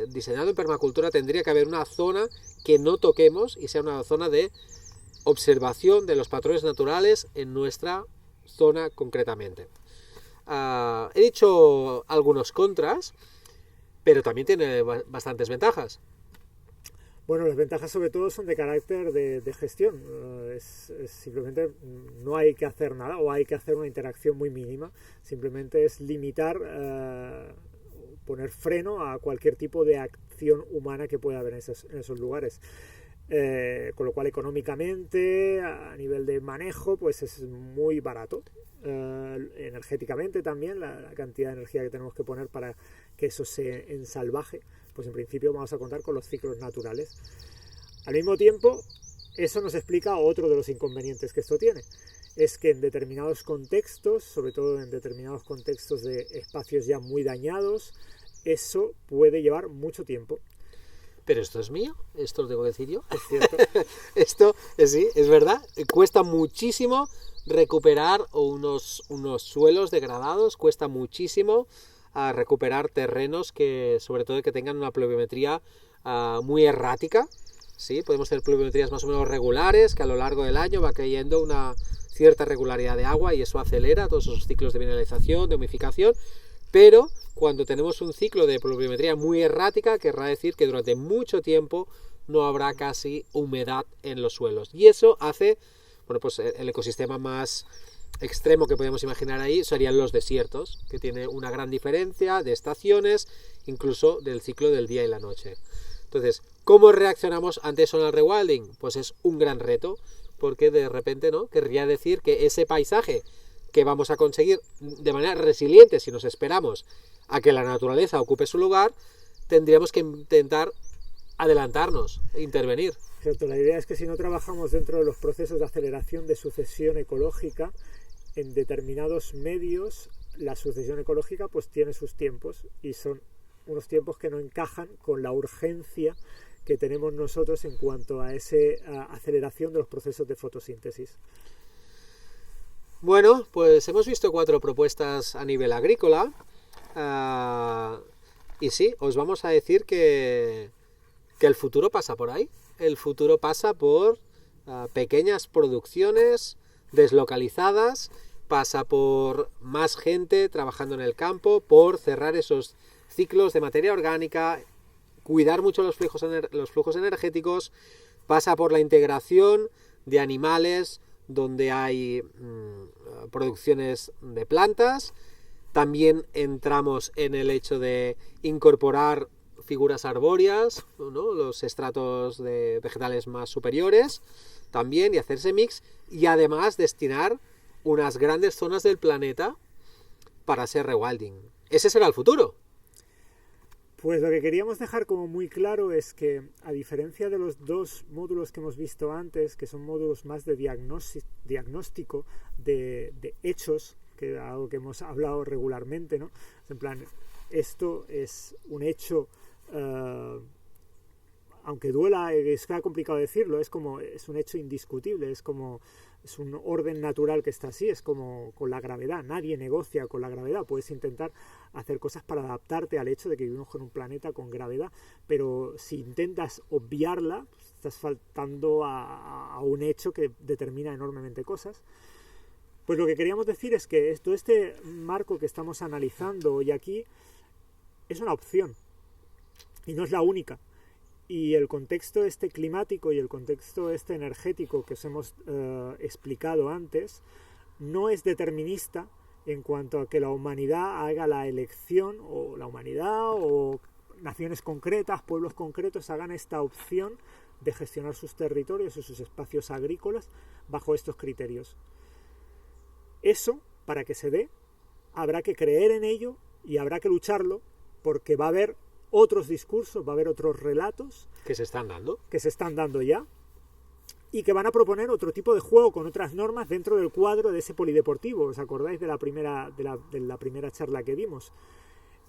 A: diseñado en permacultura tendría que haber una zona que no toquemos y sea una zona de observación de los patrones naturales en nuestra zona concretamente. He dicho algunos contras, pero también tiene bastantes ventajas.
B: Bueno, las ventajas sobre todo son de carácter de gestión. Es simplemente no hay que hacer nada o hay que hacer una interacción muy mínima. Simplemente es limitar, poner freno a cualquier tipo de acción humana que pueda haber en esos lugares. Con lo cual económicamente, a nivel de manejo, pues es muy barato. Energéticamente también, la cantidad de energía que tenemos que poner para que eso se ensalvaje, pues en principio vamos a contar con los ciclos naturales. Al mismo tiempo, eso nos explica otro de los inconvenientes que esto tiene. Es que en determinados contextos, sobre todo en determinados contextos de espacios ya muy dañados, eso puede llevar mucho tiempo.
A: Pero esto es mío, esto lo tengo que decir yo.
B: Es cierto.
A: Esto, sí, es verdad. Cuesta muchísimo recuperar unos suelos degradados, cuesta muchísimo recuperar terrenos que, sobre todo, que tengan una pluviometría muy errática. ¿Sí? Podemos tener pluviometrías más o menos regulares, que a lo largo del año va cayendo una cierta regularidad de agua y eso acelera todos esos ciclos de mineralización, de humificación. Pero cuando tenemos un ciclo de pluviometría muy errática, querrá decir que durante mucho tiempo no habrá casi humedad en los suelos. Y eso hace, bueno, pues el ecosistema más extremo que podemos imaginar ahí serían los desiertos, que tiene una gran diferencia de estaciones, incluso del ciclo del día y la noche. Entonces, ¿cómo reaccionamos ante eso en el rewilding? Pues es un gran reto, porque de repente, ¿no?, querría decir que ese paisaje que vamos a conseguir de manera resiliente si nos esperamos a que la naturaleza ocupe su lugar, tendríamos que intentar adelantarnos e intervenir.
B: Cierto, la idea es que si no trabajamos dentro de los procesos de aceleración de sucesión ecológica, en determinados medios la sucesión ecológica pues tiene sus tiempos y son unos tiempos que no encajan con la urgencia que tenemos nosotros en cuanto a esa aceleración de los procesos de fotosíntesis.
A: Bueno, pues hemos visto 4 propuestas a nivel agrícola y sí, os vamos a decir que el futuro pasa por ahí. El futuro pasa por pequeñas producciones deslocalizadas, pasa por más gente trabajando en el campo, por cerrar esos ciclos de materia orgánica, cuidar mucho los flujos energéticos, pasa por la integración de animales donde hay producciones de plantas También entramos en el hecho de incorporar figuras arbóreas, ¿no? Los estratos de vegetales más superiores también, y hacer ese mix, y además destinar unas grandes zonas del planeta para ser rewilding. Ese será el futuro.
B: Pues lo que queríamos dejar como muy claro es que, a diferencia de los dos módulos que hemos visto antes, que son módulos más de diagnóstico de hechos, que es algo que hemos hablado regularmente, ¿no? En plan, esto es un hecho, aunque duela, es complicado decirlo, es un hecho indiscutible, es un orden natural que está así, es como con la gravedad, nadie negocia con la gravedad, puedes intentar hacer cosas para adaptarte al hecho de que vivimos en un planeta con gravedad, pero si intentas obviarla, estás faltando a un hecho que determina enormemente cosas. Pues lo que queríamos decir es que todo este marco que estamos analizando hoy aquí es una opción y no es la única. Y el contexto este climático y el contexto este energético que os hemos explicado antes no es determinista en cuanto a que la humanidad haga la elección, o la humanidad o naciones concretas, pueblos concretos hagan esta opción de gestionar sus territorios y sus espacios agrícolas bajo estos criterios. Eso, para que se dé, habrá que creer en ello y habrá que lucharlo, porque va a haber otros discursos, va a haber otros relatos
A: que se están
B: dando ya, y que van a proponer otro tipo de juego con otras normas dentro del cuadro de ese polideportivo. ¿Os acordáis de la primera charla que dimos?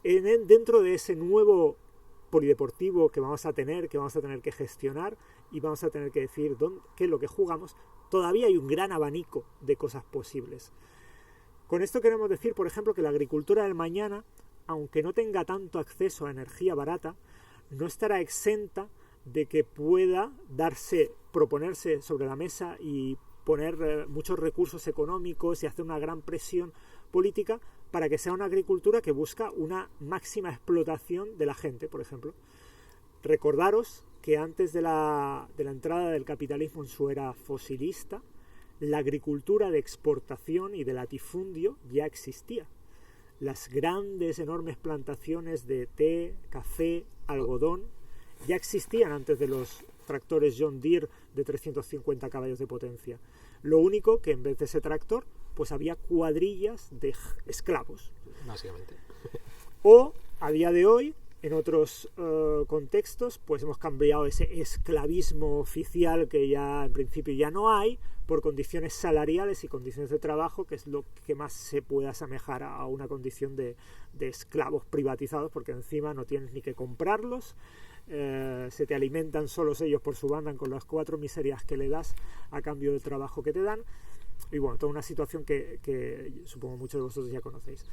B: Dentro de ese nuevo polideportivo que vamos a tener que gestionar y vamos a tener que decir qué es lo que jugamos, todavía hay un gran abanico de cosas posibles. Con esto queremos decir, por ejemplo, que la agricultura del mañana, aunque no tenga tanto acceso a energía barata, no estará exenta de que pueda proponerse sobre la mesa y poner muchos recursos económicos y hacer una gran presión política para que sea una agricultura que busca una máxima explotación de la gente, por ejemplo. Recordaros que antes de la entrada del capitalismo en su era fosilista, la agricultura de exportación y de latifundio ya existía. Las grandes, enormes plantaciones de té, café, algodón, ya existían antes de los tractores John Deere de 350 caballos de potencia. Lo único que en vez de ese tractor, pues había cuadrillas de esclavos.
A: Básicamente.
B: O, a día de hoy, en otros contextos, pues hemos cambiado ese esclavismo oficial que ya en principio ya no hay, por condiciones salariales y condiciones de trabajo, que es lo que más se puede asemejar a una condición de esclavos privatizados, porque encima no tienes ni que comprarlos, se te alimentan solos ellos por su banda con las 4 miserias que le das a cambio del trabajo que te dan, y bueno, toda una situación que supongo muchos de vosotros ya conocéis.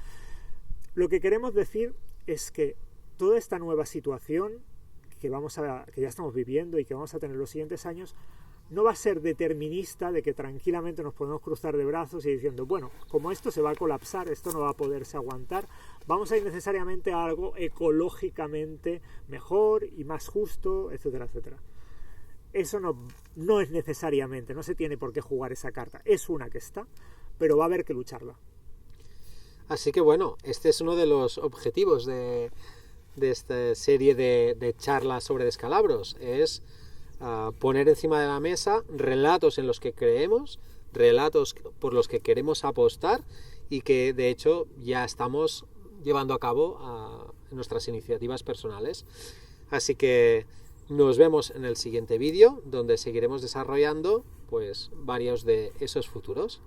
B: Lo que queremos decir es que toda esta nueva situación que ya estamos viviendo y que vamos a tener los siguientes años no va a ser determinista de que tranquilamente nos podemos cruzar de brazos y diciendo, bueno, como esto se va a colapsar, esto no va a poderse aguantar, vamos a ir necesariamente a algo ecológicamente mejor y más justo, etcétera, etcétera. Eso no es necesariamente, no se tiene por qué jugar esa carta, es una que está, pero va a haber que lucharla.
A: Así que bueno, este es uno de los objetivos de esta serie de charlas sobre descalabros, es poner encima de la mesa relatos en los que creemos, relatos por los que queremos apostar y que de hecho ya estamos llevando a cabo en nuestras iniciativas personales. Así que nos vemos en el siguiente vídeo, donde seguiremos desarrollando pues varios de esos futuros.